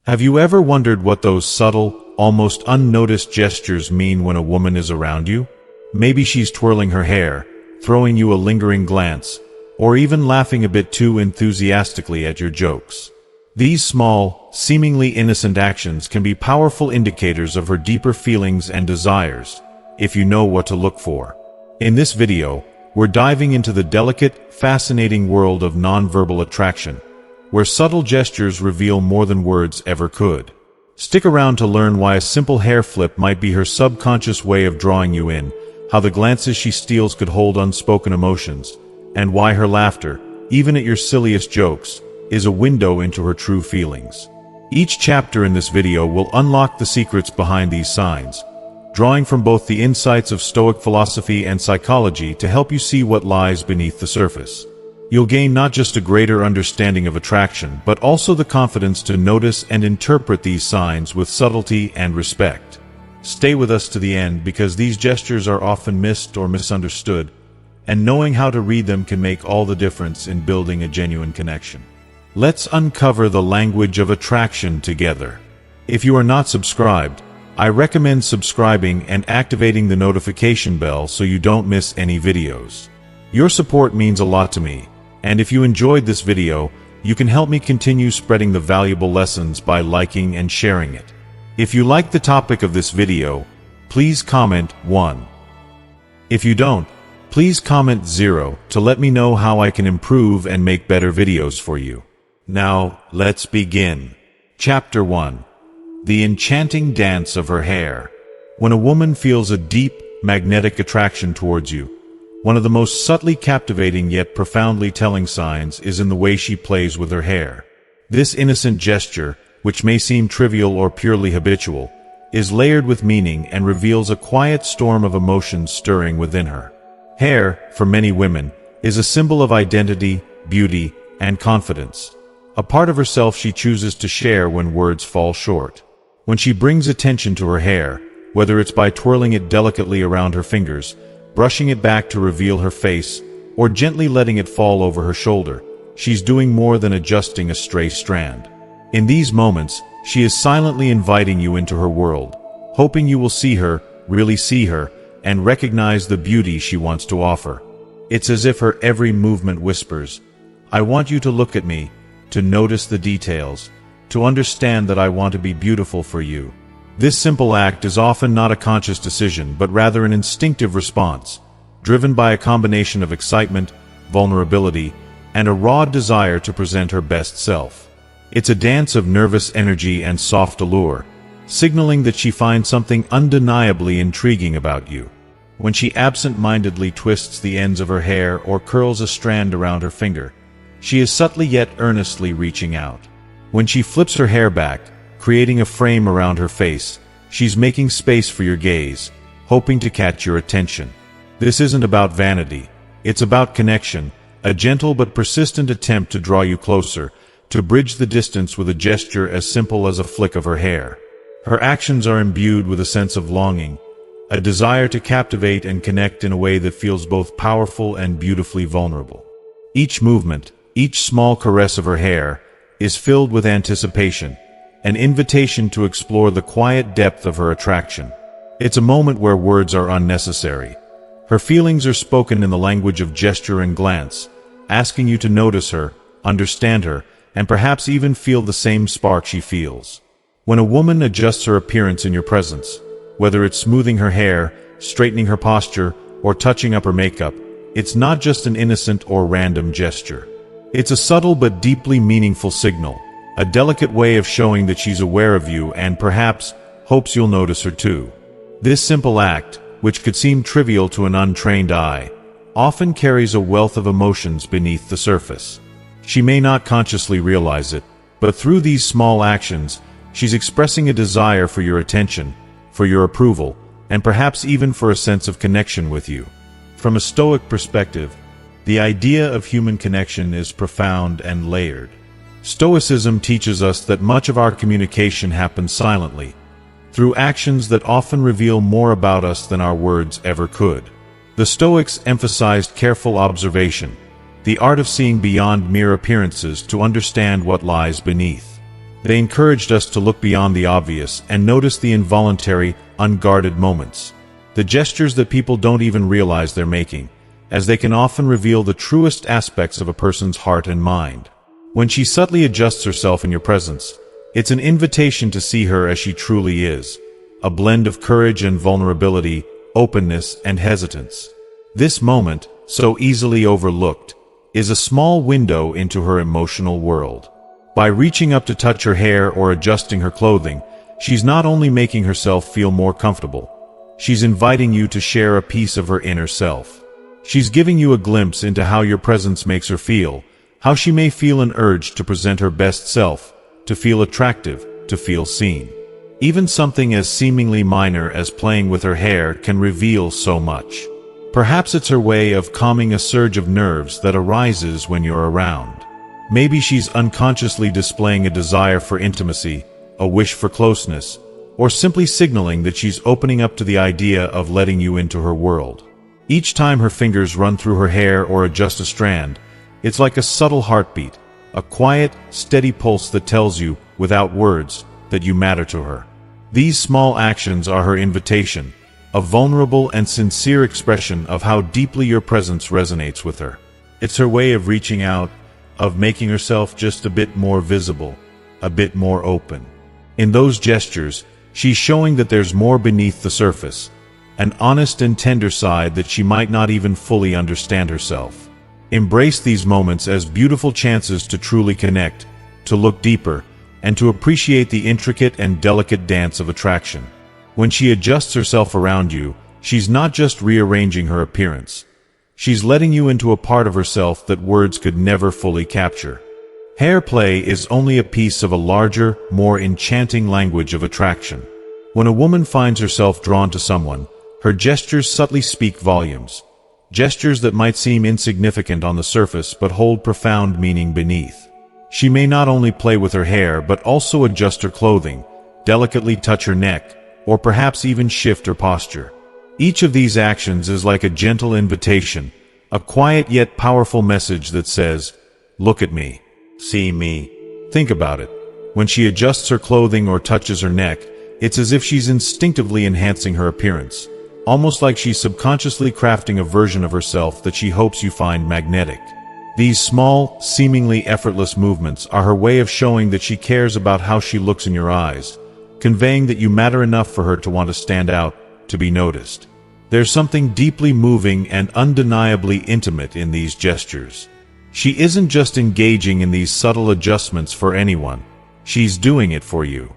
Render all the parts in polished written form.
Have you ever wondered what those subtle, almost unnoticed gestures mean when a woman is around you? Maybe she's twirling her hair, throwing you a lingering glance, or even laughing a bit too enthusiastically at your jokes. These small, seemingly innocent actions can be powerful indicators of her deeper feelings and desires, if you know what to look for. In this video, we're diving into the delicate, fascinating world of nonverbal attraction, where subtle gestures reveal more than words ever could. Stick around to learn why a simple hair flip might be her subconscious way of drawing you in, how the glances she steals could hold unspoken emotions, and why her laughter, even at your silliest jokes, is a window into her true feelings. Each chapter in this video will unlock the secrets behind these signs, drawing from both the insights of Stoic philosophy and psychology to help you see what lies beneath the surface. You'll gain not just a greater understanding of attraction, but also the confidence to notice and interpret these signs with subtlety and respect. Stay with us to the end because these gestures are often missed or misunderstood, and knowing how to read them can make all the difference in building a genuine connection. Let's uncover the language of attraction together. If you are not subscribed, I recommend subscribing and activating the notification bell so you don't miss any videos. Your support means a lot to me, and if you enjoyed this video, you can help me continue spreading the valuable lessons by liking and sharing it. If you like the topic of this video, please comment 1. If you don't, please comment 0 to let me know how I can improve and make better videos for you. Now, let's begin. Chapter 1. The enchanting dance of her hair. When a woman feels a deep, magnetic attraction towards you, one of the most subtly captivating yet profoundly telling signs is in the way she plays with her hair. This innocent gesture, which may seem trivial or purely habitual, is layered with meaning and reveals a quiet storm of emotions stirring within her. Hair, for many women, is a symbol of identity, beauty, and confidence. A part of herself she chooses to share when words fall short. When she brings attention to her hair, whether it's by twirling it delicately around her fingers, brushing it back to reveal her face, or gently letting it fall over her shoulder, she's doing more than adjusting a stray strand. In these moments, she is silently inviting you into her world, hoping you will see her, really see her, and recognize the beauty she wants to offer. It's as if her every movement whispers, "I want you to look at me, to notice the details, to understand that I want to be beautiful for you." This simple act is often not a conscious decision, but rather an instinctive response, driven by a combination of excitement, vulnerability, and a raw desire to present her best self. It's a dance of nervous energy and soft allure, signaling that she finds something undeniably intriguing about you. When she absent-mindedly twists the ends of her hair or curls a strand around her finger, she is subtly yet earnestly reaching out. When she flips her hair back, creating a frame around her face, she's making space for your gaze, hoping to catch your attention. This isn't about vanity, it's about connection, a gentle but persistent attempt to draw you closer, to bridge the distance with a gesture as simple as a flick of her hair. Her actions are imbued with a sense of longing, a desire to captivate and connect in a way that feels both powerful and beautifully vulnerable. Each movement, each small caress of her hair, is filled with anticipation, an invitation to explore the quiet depth of her attraction. It's a moment where words are unnecessary. Her feelings are spoken in the language of gesture and glance, asking you to notice her, understand her, and perhaps even feel the same spark she feels. When a woman adjusts her appearance in your presence, whether it's smoothing her hair, straightening her posture, or touching up her makeup, it's not just an innocent or random gesture. It's a subtle but deeply meaningful signal, a delicate way of showing that she's aware of you and perhaps hopes you'll notice her too. This simple act, which could seem trivial to an untrained eye, often carries a wealth of emotions beneath the surface. She may not consciously realize it, but through these small actions, she's expressing a desire for your attention, for your approval, and perhaps even for a sense of connection with you. From a Stoic perspective, the idea of human connection is profound and layered. Stoicism teaches us that much of our communication happens silently, through actions that often reveal more about us than our words ever could. The Stoics emphasized careful observation, the art of seeing beyond mere appearances to understand what lies beneath. They encouraged us to look beyond the obvious and notice the involuntary, unguarded moments. The gestures that people don't even realize they're making, as they can often reveal the truest aspects of a person's heart and mind. When she subtly adjusts herself in your presence, it's an invitation to see her as she truly is, a blend of courage and vulnerability, openness and hesitance. This moment, so easily overlooked, is a small window into her emotional world. By reaching up to touch her hair or adjusting her clothing, she's not only making herself feel more comfortable, she's inviting you to share a piece of her inner self. She's giving you a glimpse into how your presence makes her feel, how she may feel an urge to present her best self, to feel attractive, to feel seen. Even something as seemingly minor as playing with her hair can reveal so much. Perhaps it's her way of calming a surge of nerves that arises when you're around. Maybe she's unconsciously displaying a desire for intimacy, a wish for closeness, or simply signaling that she's opening up to the idea of letting you into her world. Each time her fingers run through her hair or adjust a strand, it's like a subtle heartbeat, a quiet, steady pulse that tells you, without words, that you matter to her. These small actions are her invitation, a vulnerable and sincere expression of how deeply your presence resonates with her. It's her way of reaching out, of making herself just a bit more visible, a bit more open. In those gestures, she's showing that there's more beneath the surface, an honest and tender side that she might not even fully understand herself. Embrace these moments as beautiful chances to truly connect, to look deeper, and to appreciate the intricate and delicate dance of attraction. When she adjusts herself around you, she's not just rearranging her appearance. She's letting you into a part of herself that words could never fully capture. Hair play is only a piece of a larger, more enchanting language of attraction. When a woman finds herself drawn to someone, her gestures subtly speak volumes. Gestures that might seem insignificant on the surface but hold profound meaning beneath. She may not only play with her hair but also adjust her clothing, delicately touch her neck, or perhaps even shift her posture. Each of these actions is like a gentle invitation, a quiet yet powerful message that says, "Look at me. See me." Think about it. When she adjusts her clothing or touches her neck, it's as if she's instinctively enhancing her appearance, almost like she's subconsciously crafting a version of herself that she hopes you find magnetic. These small, seemingly effortless movements are her way of showing that she cares about how she looks in your eyes, conveying that you matter enough for her to want to stand out, to be noticed. There's something deeply moving and undeniably intimate in these gestures. She isn't just engaging in these subtle adjustments for anyone. She's doing it for you.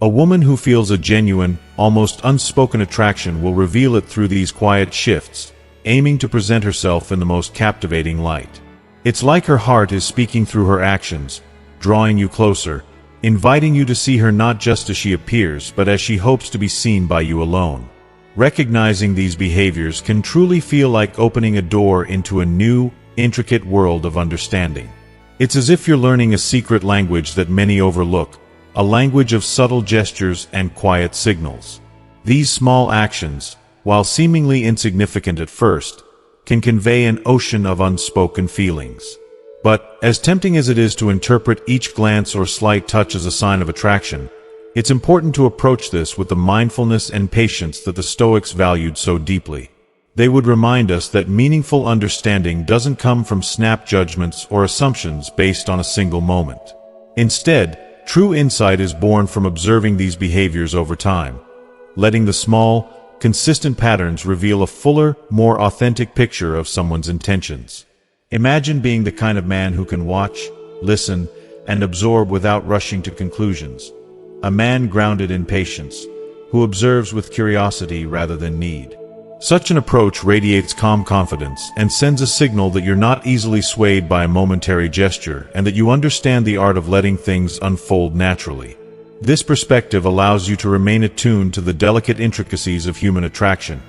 A woman who feels a genuine, almost unspoken attraction will reveal it through these quiet shifts, aiming to present herself in the most captivating light. It's like her heart is speaking through her actions, drawing you closer, inviting you to see her not just as she appears but as she hopes to be seen by you alone. Recognizing these behaviors can truly feel like opening a door into a new, intricate world of understanding. It's as if you're learning a secret language that many overlook, a language of subtle gestures and quiet signals. These small actions, while seemingly insignificant at first, can convey an ocean of unspoken feelings. But, as tempting as it is to interpret each glance or slight touch as a sign of attraction, it's important to approach this with the mindfulness and patience that the Stoics valued so deeply. They would remind us that meaningful understanding doesn't come from snap judgments or assumptions based on a single moment. Instead, true insight is born from observing these behaviors over time, letting the small, consistent patterns reveal a fuller, more authentic picture of someone's intentions. Imagine being the kind of man who can watch, listen, and absorb without rushing to conclusions. A man grounded in patience, who observes with curiosity rather than need. Such an approach radiates calm confidence and sends a signal that you're not easily swayed by a momentary gesture and that you understand the art of letting things unfold naturally. This perspective allows you to remain attuned to the delicate intricacies of human attraction,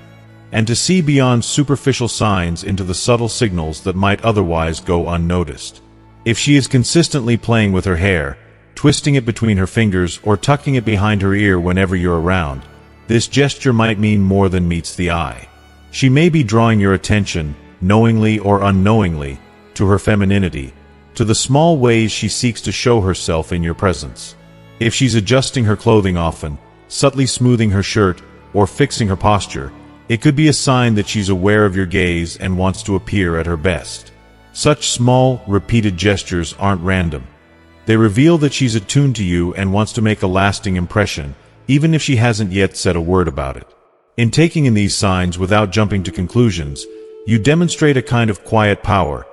and to see beyond superficial signs into the subtle signals that might otherwise go unnoticed. If she is consistently playing with her hair, twisting it between her fingers or tucking it behind her ear whenever you're around, this gesture might mean more than meets the eye. She may be drawing your attention, knowingly or unknowingly, to her femininity, to the small ways she seeks to show herself in your presence. If she's adjusting her clothing often, subtly smoothing her shirt, or fixing her posture, it could be a sign that she's aware of your gaze and wants to appear at her best. Such small, repeated gestures aren't random. They reveal that she's attuned to you and wants to make a lasting impression, even if she hasn't yet said a word about it. In taking in these signs without jumping to conclusions, you demonstrate a kind of quiet power,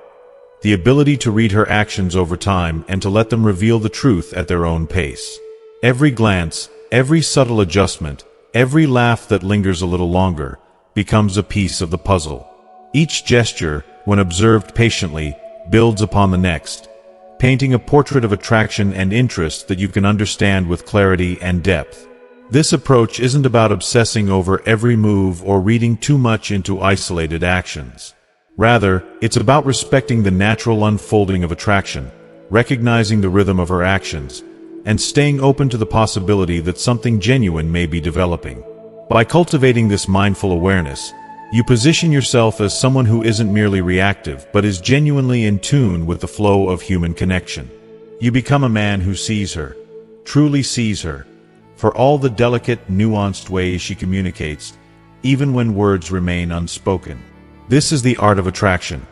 the ability to read her actions over time and to let them reveal the truth at their own pace. Every glance, every subtle adjustment, every laugh that lingers a little longer, becomes a piece of the puzzle. Each gesture, when observed patiently, builds upon the next, painting a portrait of attraction and interest that you can understand with clarity and depth. This approach isn't about obsessing over every move or reading too much into isolated actions. Rather, it's about respecting the natural unfolding of attraction, recognizing the rhythm of her actions, and staying open to the possibility that something genuine may be developing. By cultivating this mindful awareness, you position yourself as someone who isn't merely reactive but is genuinely in tune with the flow of human connection. You become a man who sees her, truly sees her, for all the delicate, nuanced ways she communicates, even when words remain unspoken. This is the art of attraction,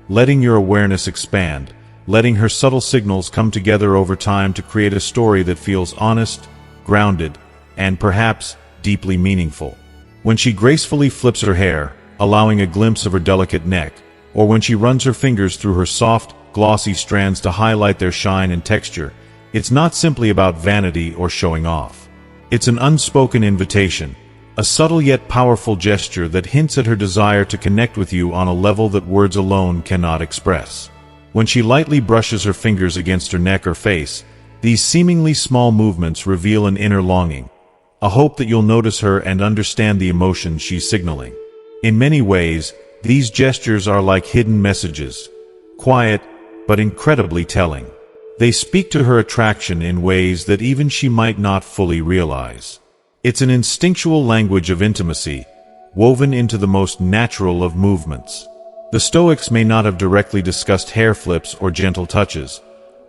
letting your awareness expand, letting her subtle signals come together over time to create a story that feels honest, grounded, and perhaps deeply meaningful. When she gracefully flips her hair, allowing a glimpse of her delicate neck, or when she runs her fingers through her soft, glossy strands to highlight their shine and texture, it's not simply about vanity or showing off. It's an unspoken invitation, a subtle yet powerful gesture that hints at her desire to connect with you on a level that words alone cannot express. When she lightly brushes her fingers against her neck or face, these seemingly small movements reveal an inner longing, a hope that you'll notice her and understand the emotions she's signaling. In many ways, these gestures are like hidden messages, quiet but incredibly telling. They speak to her attraction in ways that even she might not fully realize. It's an instinctual language of intimacy, woven into the most natural of movements. The Stoics may not have directly discussed hair flips or gentle touches,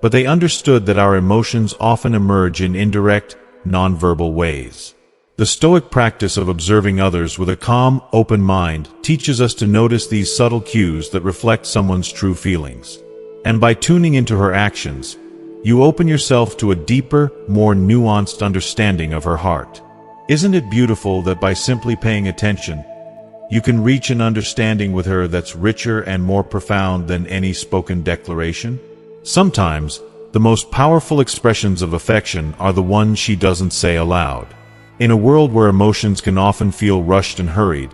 but they understood that our emotions often emerge in indirect, nonverbal ways. The Stoic practice of observing others with a calm, open mind teaches us to notice these subtle cues that reflect someone's true feelings. And by tuning into her actions, you open yourself to a deeper, more nuanced understanding of her heart. Isn't it beautiful that by simply paying attention, you can reach an understanding with her that's richer and more profound than any spoken declaration? Sometimes, the most powerful expressions of affection are the ones she doesn't say aloud. In a world where emotions can often feel rushed and hurried,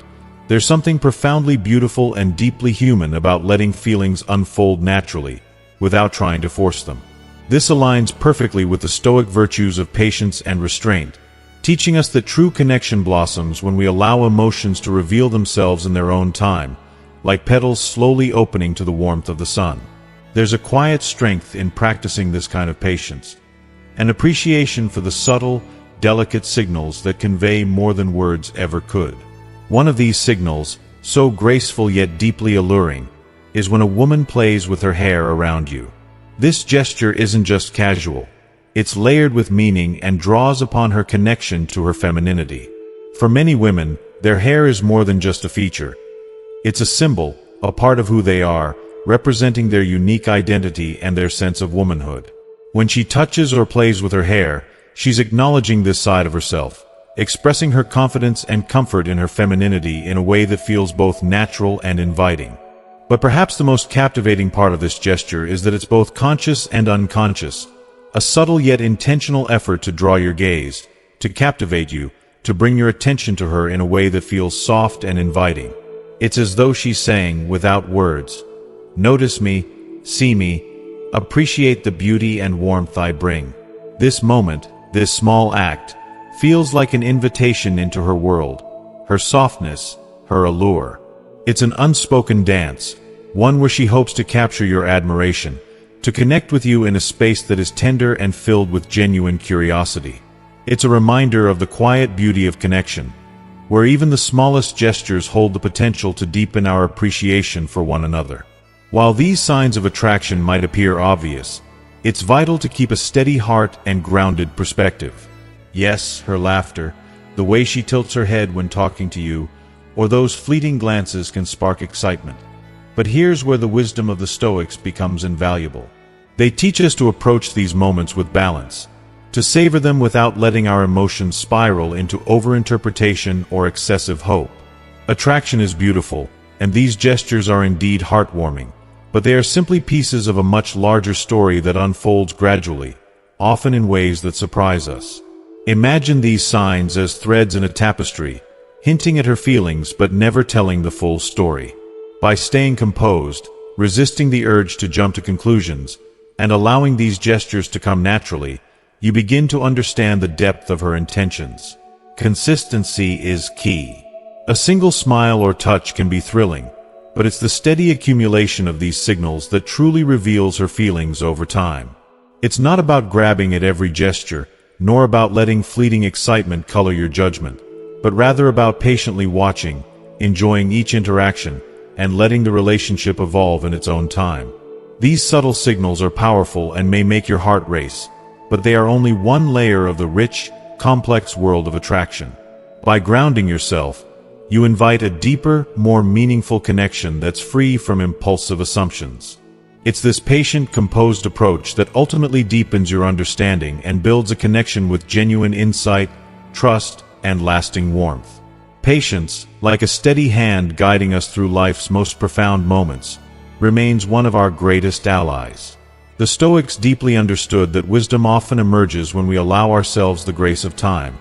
there's something profoundly beautiful and deeply human about letting feelings unfold naturally, without trying to force them. This aligns perfectly with the Stoic virtues of patience and restraint, teaching us that true connection blossoms when we allow emotions to reveal themselves in their own time, like petals slowly opening to the warmth of the sun. There's a quiet strength in practicing this kind of patience, an appreciation for the subtle, delicate signals that convey more than words ever could. One of these signals, so graceful yet deeply alluring, is when a woman plays with her hair around you. This gesture isn't just casual. It's layered with meaning and draws upon her connection to her femininity. For many women, their hair is more than just a feature. It's a symbol, a part of who they are, representing their unique identity and their sense of womanhood. When she touches or plays with her hair, she's acknowledging this side of herself, expressing her confidence and comfort in her femininity in a way that feels both natural and inviting. But perhaps the most captivating part of this gesture is that it's both conscious and unconscious, a subtle yet intentional effort to draw your gaze, to captivate you, to bring your attention to her in a way that feels soft and inviting. It's as though she's saying, without words, "Notice me, see me, appreciate the beauty and warmth I bring." This moment, this small act, feels like an invitation into her world, her softness, her allure. It's an unspoken dance, one where she hopes to capture your admiration, to connect with you in a space that is tender and filled with genuine curiosity. It's a reminder of the quiet beauty of connection, where even the smallest gestures hold the potential to deepen our appreciation for one another. While these signs of attraction might appear obvious, It's vital to keep a steady heart and grounded perspective. Yes, her laughter, the way she tilts her head when talking to you, or those fleeting glances can spark excitement. But here's where the wisdom of the Stoics becomes invaluable. They teach us to approach these moments with balance, to savor them without letting our emotions spiral into overinterpretation or excessive hope. Attraction is beautiful, and these gestures are indeed heartwarming, but they are simply pieces of a much larger story that unfolds gradually, often in ways that surprise us. Imagine these signs as threads in a tapestry, hinting at her feelings but never telling the full story. By staying composed, resisting the urge to jump to conclusions, and allowing these gestures to come naturally, you begin to understand the depth of her intentions. Consistency is key. A single smile or touch can be thrilling, but it's the steady accumulation of these signals that truly reveals her feelings over time. It's not about grabbing at every gesture, nor about letting fleeting excitement color your judgment, but rather about patiently watching, enjoying each interaction, and letting the relationship evolve in its own time. These subtle signals are powerful and may make your heart race, but they are only one layer of the rich, complex world of attraction. By grounding yourself, you invite a deeper, more meaningful connection that's free from impulsive assumptions. It's this patient, composed approach that ultimately deepens your understanding and builds a connection with genuine insight, trust, and lasting warmth. Patience, like a steady hand guiding us through life's most profound moments, remains one of our greatest allies. The Stoics deeply understood that wisdom often emerges when we allow ourselves the grace of time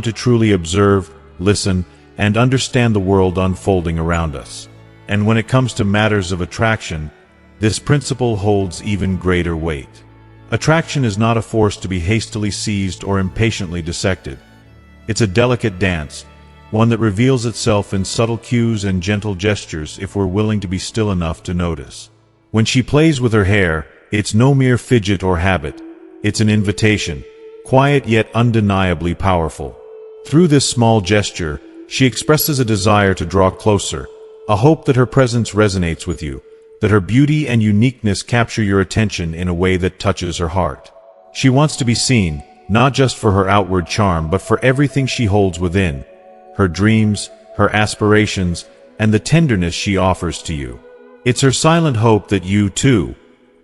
to truly observe, listen, and understand the world unfolding around us. And when it comes to matters of attraction, this principle holds even greater weight. Attraction is not a force to be hastily seized or impatiently dissected. It's a delicate dance, one that reveals itself in subtle cues and gentle gestures if we're willing to be still enough to notice. When she plays with her hair, it's no mere fidget or habit. It's an invitation, quiet yet undeniably powerful. Through this small gesture, she expresses a desire to draw closer, a hope that her presence resonates with you, that her beauty and uniqueness capture your attention in a way that touches her heart. She wants to be seen, not just for her outward charm but for everything she holds within, her dreams, her aspirations, and the tenderness she offers to you. It's her silent hope that you, too,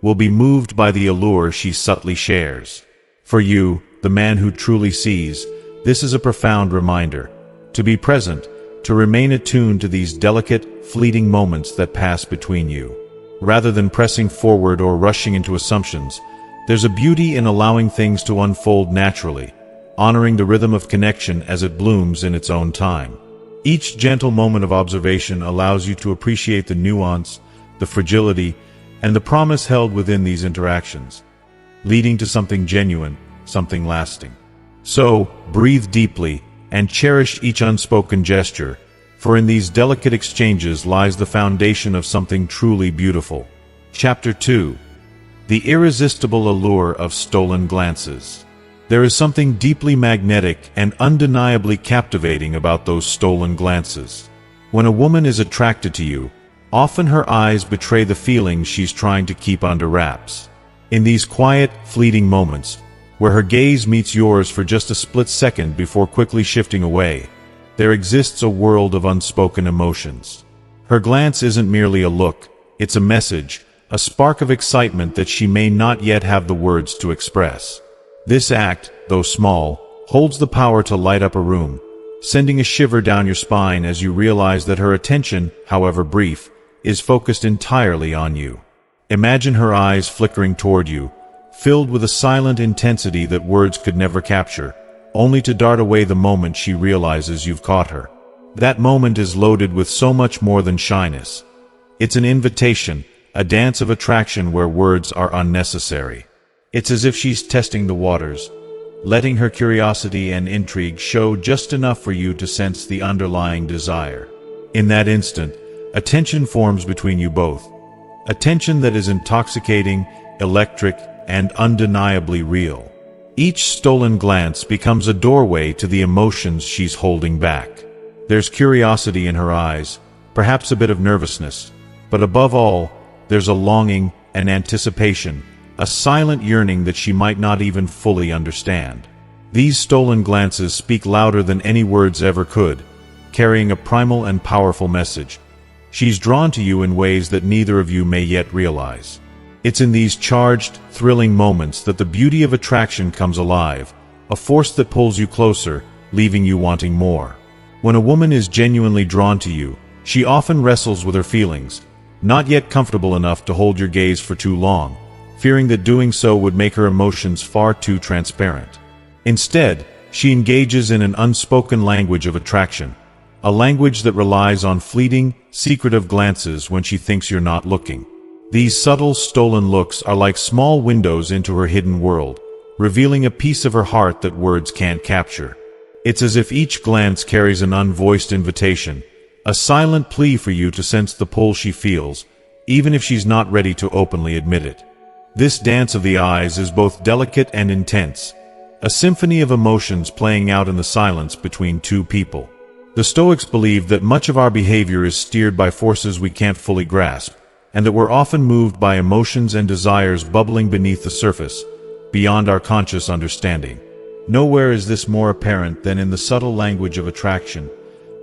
will be moved by the allure she subtly shares. For you, the man who truly sees, this is a profound reminder. To be present, to remain attuned to these delicate, fleeting moments that pass between you. Rather than pressing forward or rushing into assumptions, there's a beauty in allowing things to unfold naturally, honoring the rhythm of connection as it blooms in its own time. Each gentle moment of observation allows you to appreciate the nuance, the fragility, and the promise held within these interactions, leading to something genuine, something lasting. So, breathe deeply and cherish each unspoken gesture, for in these delicate exchanges lies the foundation of something truly beautiful. Chapter 2. The Irresistible Allure of Stolen Glances. There is something deeply magnetic and undeniably captivating about those stolen glances. When a woman is attracted to you, often her eyes betray the feelings she's trying to keep under wraps. In these quiet, fleeting moments, where her gaze meets yours for just a split second before quickly shifting away, there exists a world of unspoken emotions. Her glance isn't merely a look, it's a message, a spark of excitement that she may not yet have the words to express. This act, though small, holds the power to light up a room, sending a shiver down your spine as you realize that her attention, however brief, is focused entirely on you. Imagine her eyes flickering toward you, filled with a silent intensity that words could never capture, only to dart away the moment she realizes you've caught her. That moment is loaded with so much more than shyness. It's an invitation, a dance of attraction where words are unnecessary. It's as if she's testing the waters, letting her curiosity and intrigue show just enough for you to sense the underlying desire. In that instant, a tension forms between you both, a tension that is intoxicating, electric, and undeniably real. Each stolen glance becomes a doorway to the emotions she's holding back. There's curiosity in her eyes, perhaps a bit of nervousness, but above all, there's a longing, an anticipation, a silent yearning that she might not even fully understand. These stolen glances speak louder than any words ever could, carrying a primal and powerful message. She's drawn to you in ways that neither of you may yet realize. It's in these charged, thrilling moments that the beauty of attraction comes alive, a force that pulls you closer, leaving you wanting more. When a woman is genuinely drawn to you, she often wrestles with her feelings, not yet comfortable enough to hold your gaze for too long, fearing that doing so would make her emotions far too transparent. Instead, she engages in an unspoken language of attraction, a language that relies on fleeting, secretive glances when she thinks you're not looking. These subtle, stolen looks are like small windows into her hidden world, revealing a piece of her heart that words can't capture. It's as if each glance carries an unvoiced invitation, a silent plea for you to sense the pull she feels, even if she's not ready to openly admit it. This dance of the eyes is both delicate and intense, a symphony of emotions playing out in the silence between two people. The Stoics believe that much of our behavior is steered by forces we can't fully grasp, and that we're often moved by emotions and desires bubbling beneath the surface, beyond our conscious understanding. Nowhere is this more apparent than in the subtle language of attraction,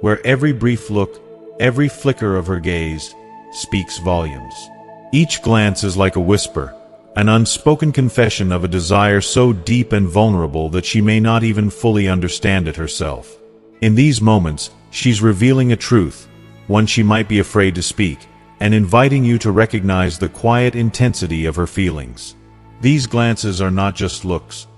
where every brief look, every flicker of her gaze, speaks volumes. Each glance is like a whisper, an unspoken confession of a desire so deep and vulnerable that she may not even fully understand it herself. In these moments, she's revealing a truth, one she might be afraid to speak, and inviting you to recognize the quiet intensity of her feelings. These glances are not just looks.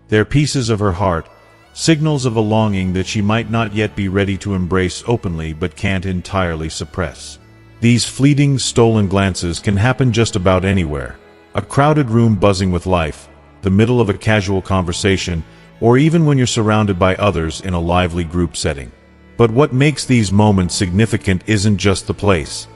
They're pieces of her heart, signals of a longing that she might not yet be ready to embrace openly but can't entirely suppress. These fleeting, stolen glances can happen just about anywhere. A crowded room buzzing with life, the middle of a casual conversation, or even when you're surrounded by others in a lively group setting. But what makes these moments significant isn't just the place.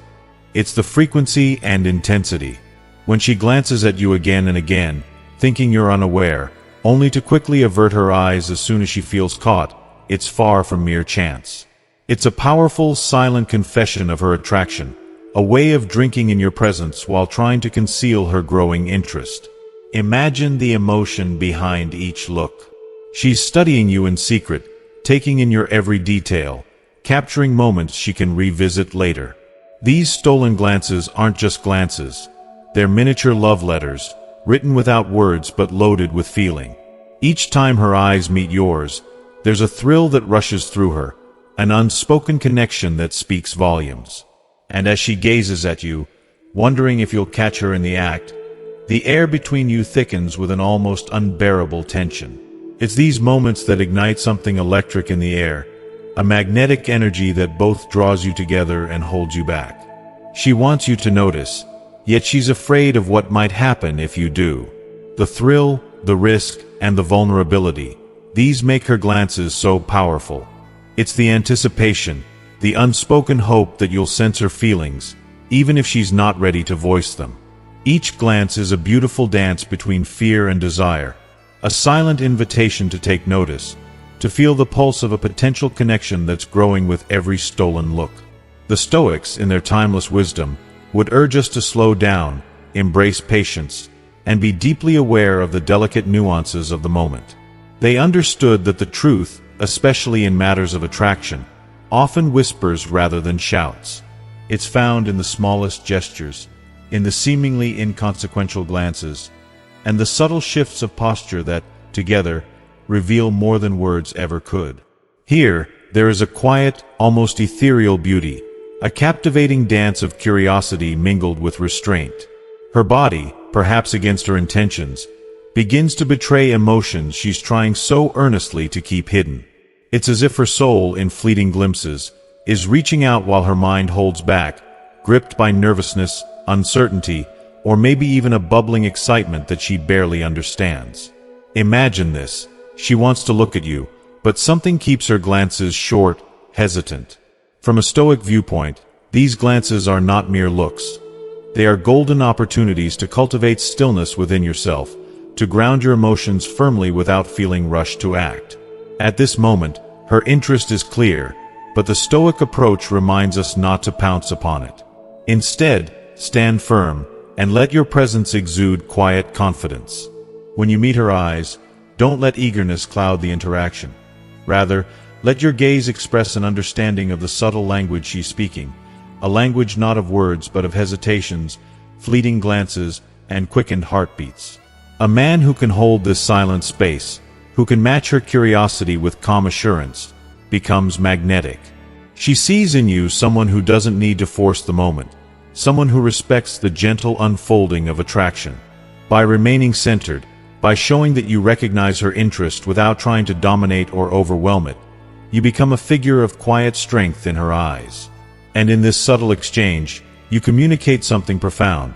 It's the frequency and intensity. When she glances at you again and again, thinking you're unaware, only to quickly avert her eyes as soon as she feels caught, it's far from mere chance. It's a powerful, silent confession of her attraction, a way of drinking in your presence while trying to conceal her growing interest. Imagine the emotion behind each look. She's studying you in secret, taking in your every detail, capturing moments she can revisit later. These stolen glances aren't just glances. They're miniature love letters, written without words but loaded with feeling. Each time her eyes meet yours, there's a thrill that rushes through her, an unspoken connection that speaks volumes. And as she gazes at you, wondering if you'll catch her in the act, the air between you thickens with an almost unbearable tension. It's these moments that ignite something electric in the air, a magnetic energy that both draws you together and holds you back. She wants you to notice, yet she's afraid of what might happen if you do. The thrill, the risk, and the vulnerability, these make her glances so powerful. It's the anticipation, the unspoken hope that you'll sense her feelings, even if she's not ready to voice them. Each glance is a beautiful dance between fear and desire, a silent invitation to take notice, to feel the pulse of a potential connection that's growing with every stolen look. The Stoics, in their timeless wisdom, would urge us to slow down, embrace patience, and be deeply aware of the delicate nuances of the moment. They understood that the truth, especially in matters of attraction, often whispers rather than shouts. It's found in the smallest gestures, in the seemingly inconsequential glances, and the subtle shifts of posture that, together, reveal more than words ever could. Here, there is a quiet, almost ethereal beauty, a captivating dance of curiosity mingled with restraint. Her body, perhaps against her intentions, begins to betray emotions she's trying so earnestly to keep hidden. It's as if her soul, in fleeting glimpses, is reaching out while her mind holds back, gripped by nervousness, uncertainty, or maybe even a bubbling excitement that she barely understands. Imagine this. She wants to look at you, but something keeps her glances short, hesitant. From a Stoic viewpoint, these glances are not mere looks. They are golden opportunities to cultivate stillness within yourself, to ground your emotions firmly without feeling rushed to act. At this moment, her interest is clear, but the Stoic approach reminds us not to pounce upon it. Instead, stand firm, and let your presence exude quiet confidence. When you meet her eyes, don't let eagerness cloud the interaction. Rather, let your gaze express an understanding of the subtle language she's speaking, a language not of words but of hesitations, fleeting glances, and quickened heartbeats. A man who can hold this silent space, who can match her curiosity with calm assurance, becomes magnetic. She sees in you someone who doesn't need to force the moment, someone who respects the gentle unfolding of attraction. By remaining centered, by showing that you recognize her interest without trying to dominate or overwhelm it, you become a figure of quiet strength in her eyes. And in this subtle exchange, you communicate something profound,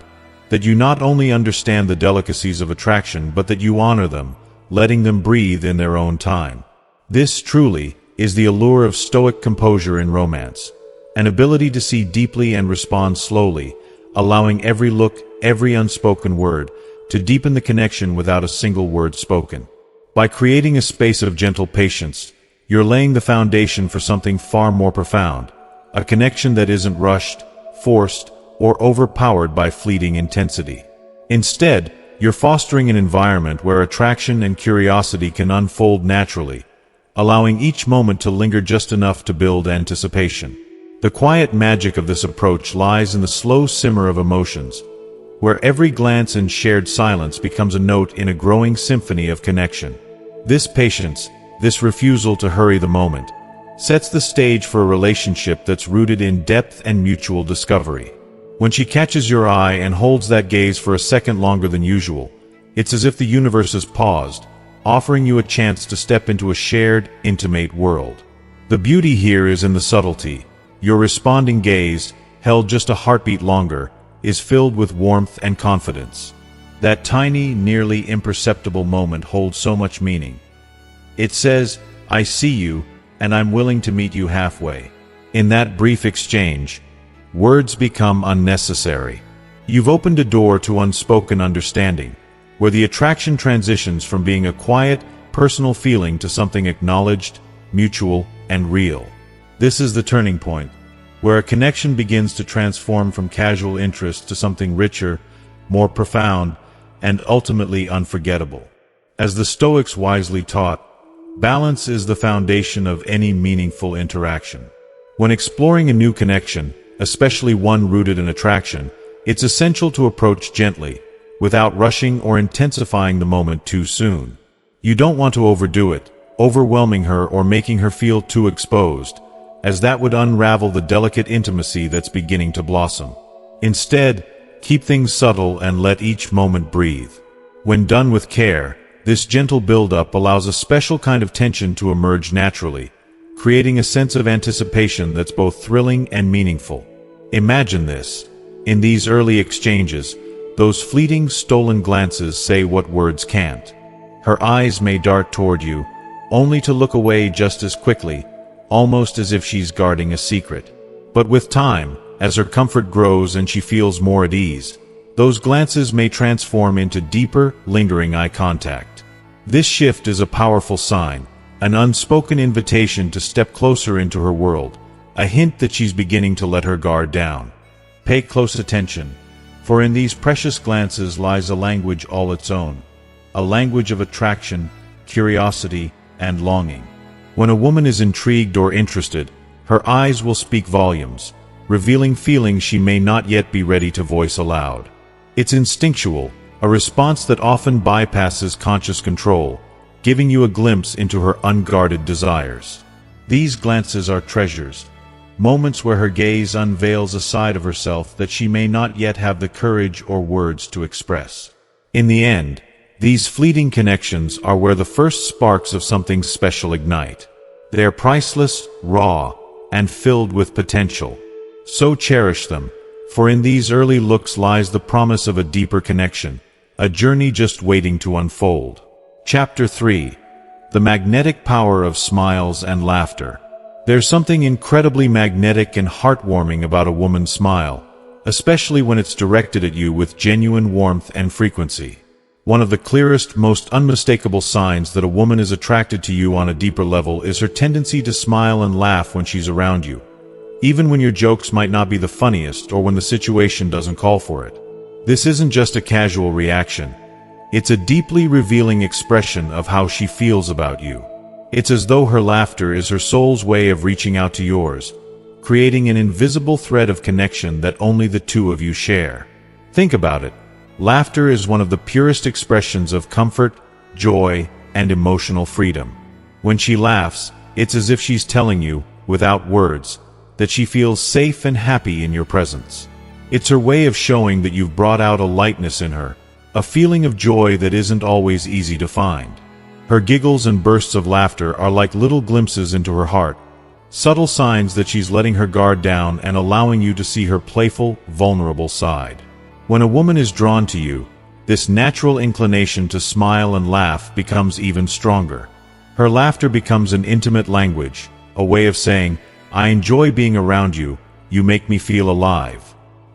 that you not only understand the delicacies of attraction but that you honor them, letting them breathe in their own time. This, truly, is the allure of stoic composure in romance, an ability to see deeply and respond slowly, allowing every look, every unspoken word, to deepen the connection without a single word spoken. By creating a space of gentle patience, you're laying the foundation for something far more profound, a connection that isn't rushed, forced, or overpowered by fleeting intensity. Instead, you're fostering an environment where attraction and curiosity can unfold naturally, allowing each moment to linger just enough to build anticipation. The quiet magic of this approach lies in the slow simmer of emotions, where every glance and shared silence becomes a note in a growing symphony of connection. This patience, this refusal to hurry the moment, sets the stage for a relationship that's rooted in depth and mutual discovery. When she catches your eye and holds that gaze for a second longer than usual, it's as if the universe has paused, offering you a chance to step into a shared, intimate world. The beauty here is in the subtlety. Your responding gaze, held just a heartbeat longer, is filled with warmth and confidence. That tiny, nearly imperceptible moment holds so much meaning. It says, "I see you, and I'm willing to meet you halfway." In that brief exchange, words become unnecessary. You've opened a door to unspoken understanding, where the attraction transitions from being a quiet, personal feeling to something acknowledged, mutual, and real. This is the turning point, where a connection begins to transform from casual interest to something richer, more profound, and ultimately unforgettable. As the Stoics wisely taught, balance is the foundation of any meaningful interaction. When exploring a new connection, especially one rooted in attraction, it's essential to approach gently, without rushing or intensifying the moment too soon. You don't want to overdo it, overwhelming her or making her feel too exposed, as that would unravel the delicate intimacy that's beginning to blossom. Instead, keep things subtle and let each moment breathe. When done with care, this gentle build-up allows a special kind of tension to emerge naturally, creating a sense of anticipation that's both thrilling and meaningful. Imagine this. In these early exchanges, those fleeting, stolen glances say what words can't. Her eyes may dart toward you, only to look away just as quickly, almost as if she's guarding a secret. But with time, as her comfort grows and she feels more at ease, those glances may transform into deeper, lingering eye contact. This shift is a powerful sign, an unspoken invitation to step closer into her world, a hint that she's beginning to let her guard down. Pay close attention, for in these precious glances lies a language all its own, a language of attraction, curiosity, and longing. When a woman is intrigued or interested, her eyes will speak volumes, revealing feelings she may not yet be ready to voice aloud. It's instinctual, a response that often bypasses conscious control, giving you a glimpse into her unguarded desires. These glances are treasures, moments where her gaze unveils a side of herself that she may not yet have the courage or words to express. In the end, these fleeting connections are where the first sparks of something special ignite. They are priceless, raw, and filled with potential. So cherish them, for in these early looks lies the promise of a deeper connection, a journey just waiting to unfold. Chapter 3. The Magnetic Power of Smiles and Laughter. There's something incredibly magnetic and heartwarming about a woman's smile, especially when it's directed at you with genuine warmth and frequency. One of the clearest, most unmistakable signs that a woman is attracted to you on a deeper level is her tendency to smile and laugh when she's around you, even when your jokes might not be the funniest or when the situation doesn't call for it. This isn't just a casual reaction. It's a deeply revealing expression of how she feels about you. It's as though her laughter is her soul's way of reaching out to yours, creating an invisible thread of connection that only the two of you share. Think about it. Laughter is one of the purest expressions of comfort, joy, and emotional freedom. When she laughs, it's as if she's telling you, without words, that she feels safe and happy in your presence. It's her way of showing that you've brought out a lightness in her, a feeling of joy that isn't always easy to find. Her giggles and bursts of laughter are like little glimpses into her heart, subtle signs that she's letting her guard down and allowing you to see her playful, vulnerable side. When a woman is drawn to you, this natural inclination to smile and laugh becomes even stronger. Her laughter becomes an intimate language, a way of saying, "I enjoy being around you, you make me feel alive."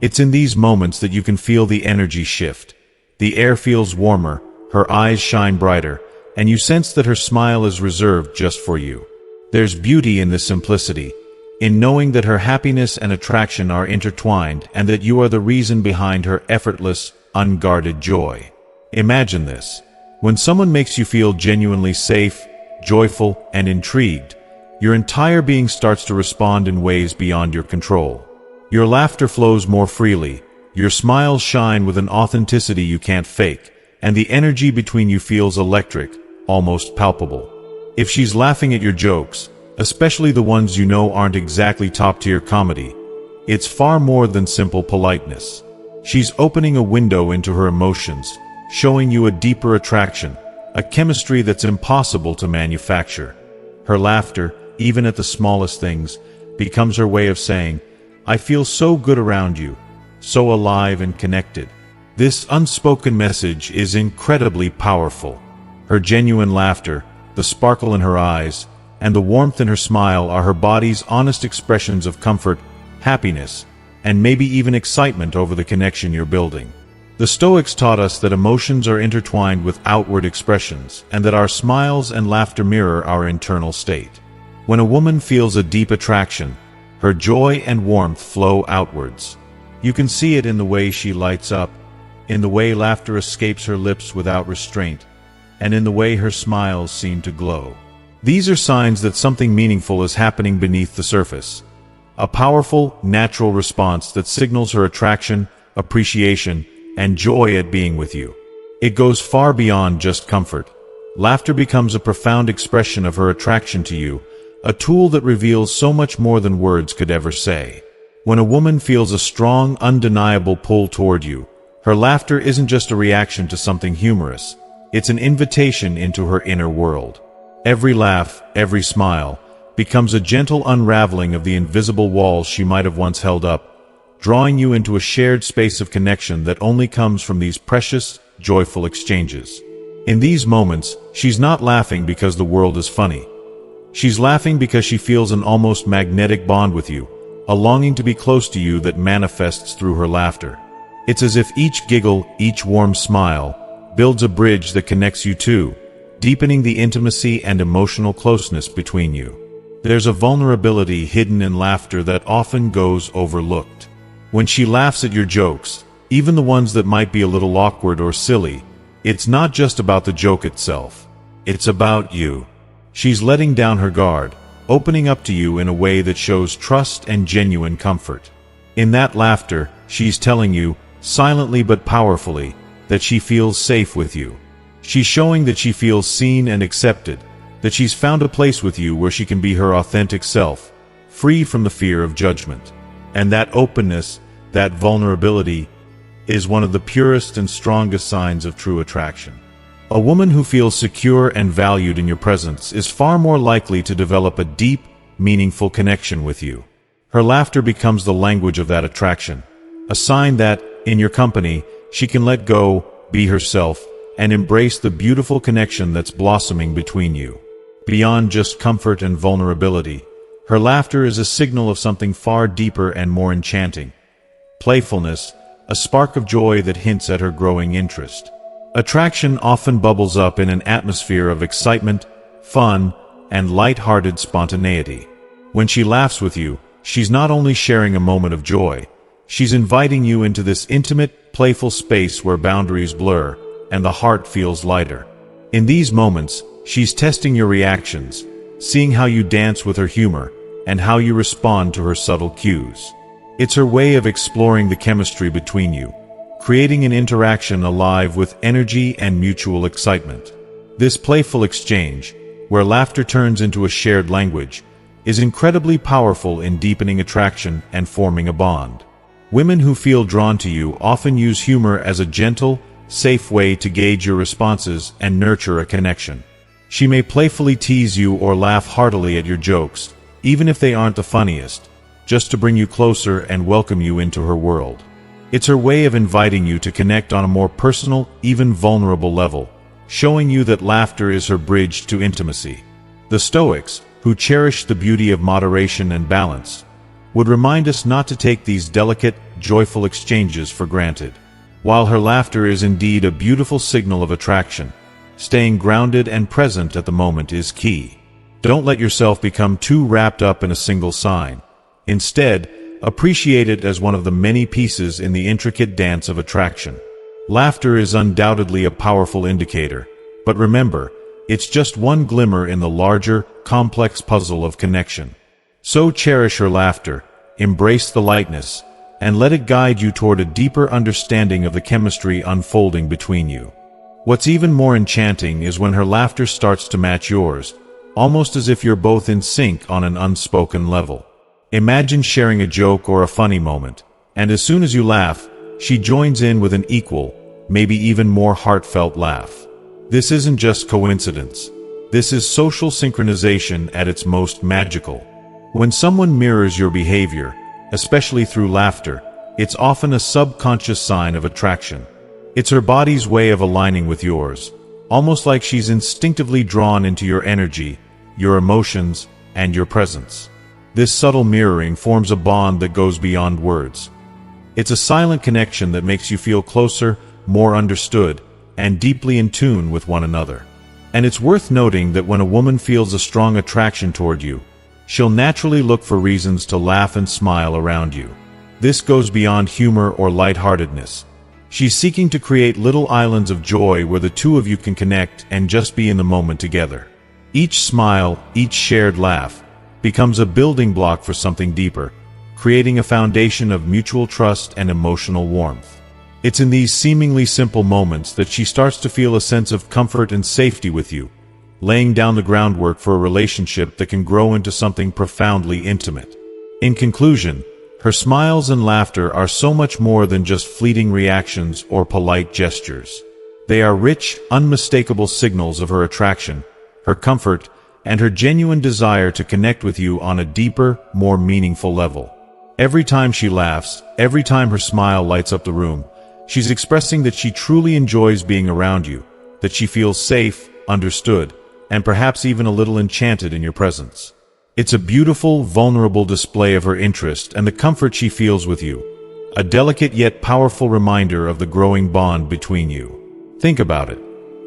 It's in these moments that you can feel the energy shift. The air feels warmer, her eyes shine brighter, and you sense that her smile is reserved just for you. There's beauty in this simplicity, in knowing that her happiness and attraction are intertwined and that you are the reason behind her effortless, unguarded joy. Imagine this. When someone makes you feel genuinely safe, joyful, and intrigued, your entire being starts to respond in ways beyond your control. Your laughter flows more freely, your smiles shine with an authenticity you can't fake, and the energy between you feels electric, almost palpable. If she's laughing at your jokes, especially the ones you know aren't exactly top-tier comedy, it's far more than simple politeness. She's opening a window into her emotions, showing you a deeper attraction, a chemistry that's impossible to manufacture. Her laughter, even at the smallest things, becomes her way of saying, "I feel so good around you, so alive and connected." This unspoken message is incredibly powerful. Her genuine laughter, the sparkle in her eyes, and the warmth in her smile are her body's honest expressions of comfort, happiness, and maybe even excitement over the connection you're building. The Stoics taught us that emotions are intertwined with outward expressions, and that our smiles and laughter mirror our internal state. When a woman feels a deep attraction, her joy and warmth flow outwards. You can see it in the way she lights up, in the way laughter escapes her lips without restraint, and in the way her smiles seem to glow. These are signs that something meaningful is happening beneath the surface. A powerful, natural response that signals her attraction, appreciation, and joy at being with you. It goes far beyond just comfort. Laughter becomes a profound expression of her attraction to you, a tool that reveals so much more than words could ever say. When a woman feels a strong, undeniable pull toward you, her laughter isn't just a reaction to something humorous. It's an invitation into her inner world. Every laugh, every smile, becomes a gentle unraveling of the invisible walls she might have once held up, drawing you into a shared space of connection that only comes from these precious, joyful exchanges. In these moments, she's not laughing because the world is funny. She's laughing because she feels an almost magnetic bond with you, a longing to be close to you that manifests through her laughter. It's as if each giggle, each warm smile, builds a bridge that connects you two, deepening the intimacy and emotional closeness between you. There's a vulnerability hidden in laughter that often goes overlooked. When she laughs at your jokes, even the ones that might be a little awkward or silly, it's not just about the joke itself. It's about you. She's letting down her guard, opening up to you in a way that shows trust and genuine comfort. In that laughter, she's telling you, silently but powerfully, that she feels safe with you. She's showing that she feels seen and accepted, that she's found a place with you where she can be her authentic self, free from the fear of judgment. And that openness, that vulnerability, is one of the purest and strongest signs of true attraction. A woman who feels secure and valued in your presence is far more likely to develop a deep, meaningful connection with you. Her laughter becomes the language of that attraction, a sign that, in your company, she can let go, be herself, and embrace the beautiful connection that's blossoming between you. Beyond just comfort and vulnerability, her laughter is a signal of something far deeper and more enchanting. Playfulness, a spark of joy that hints at her growing interest. Attraction often bubbles up in an atmosphere of excitement, fun, and light-hearted spontaneity. When she laughs with you, she's not only sharing a moment of joy, She's inviting you into this intimate, playful space where boundaries blur, and the heart feels lighter. In these moments, she's testing your reactions, seeing how you dance with her humor, and how you respond to her subtle cues. It's her way of exploring the chemistry between you, creating an interaction alive with energy and mutual excitement. This playful exchange, where laughter turns into a shared language, is incredibly powerful in deepening attraction and forming a bond. Women who feel drawn to you often use humor as a gentle, safe way to gauge your responses and nurture a connection. She may playfully tease you or laugh heartily at your jokes, even if they aren't the funniest, just to bring you closer and welcome you into her world. It's her way of inviting you to connect on a more personal, even vulnerable level, showing you that laughter is her bridge to intimacy. The Stoics, who cherish the beauty of moderation and balance, would remind us not to take these delicate, joyful exchanges for granted. While her laughter is indeed a beautiful signal of attraction, staying grounded and present at the moment is key. Don't let yourself become too wrapped up in a single sign. Instead, appreciate it as one of the many pieces in the intricate dance of attraction. Laughter is undoubtedly a powerful indicator, but remember, it's just one glimmer in the larger, complex puzzle of connection. So cherish her laughter, embrace the lightness, and let it guide you toward a deeper understanding of the chemistry unfolding between you. What's even more enchanting is when her laughter starts to match yours, almost as if you're both in sync on an unspoken level. Imagine sharing a joke or a funny moment, and as soon as you laugh, she joins in with an equal, maybe even more heartfelt laugh. This isn't just coincidence. This is social synchronization at its most magical. When someone mirrors your behavior, especially through laughter, it's often a subconscious sign of attraction. It's her body's way of aligning with yours, almost like she's instinctively drawn into your energy, your emotions, and your presence. This subtle mirroring forms a bond that goes beyond words. It's a silent connection that makes you feel closer, more understood, and deeply in tune with one another. And it's worth noting that when a woman feels a strong attraction toward you, she'll naturally look for reasons to laugh and smile around you. This goes beyond humor or lightheartedness. She's seeking to create little islands of joy where the two of you can connect and just be in the moment together. Each smile, each shared laugh, becomes a building block for something deeper, creating a foundation of mutual trust and emotional warmth. It's in these seemingly simple moments that she starts to feel a sense of comfort and safety with you, laying down the groundwork for a relationship that can grow into something profoundly intimate. In conclusion, her smiles and laughter are so much more than just fleeting reactions or polite gestures. They are rich, unmistakable signals of her attraction, her comfort, and her genuine desire to connect with you on a deeper, more meaningful level. Every time she laughs, every time her smile lights up the room, she's expressing that she truly enjoys being around you, that she feels safe, understood, and perhaps even a little enchanted in your presence. It's a beautiful, vulnerable display of her interest and the comfort she feels with you, a delicate yet powerful reminder of the growing bond between you. Think about it.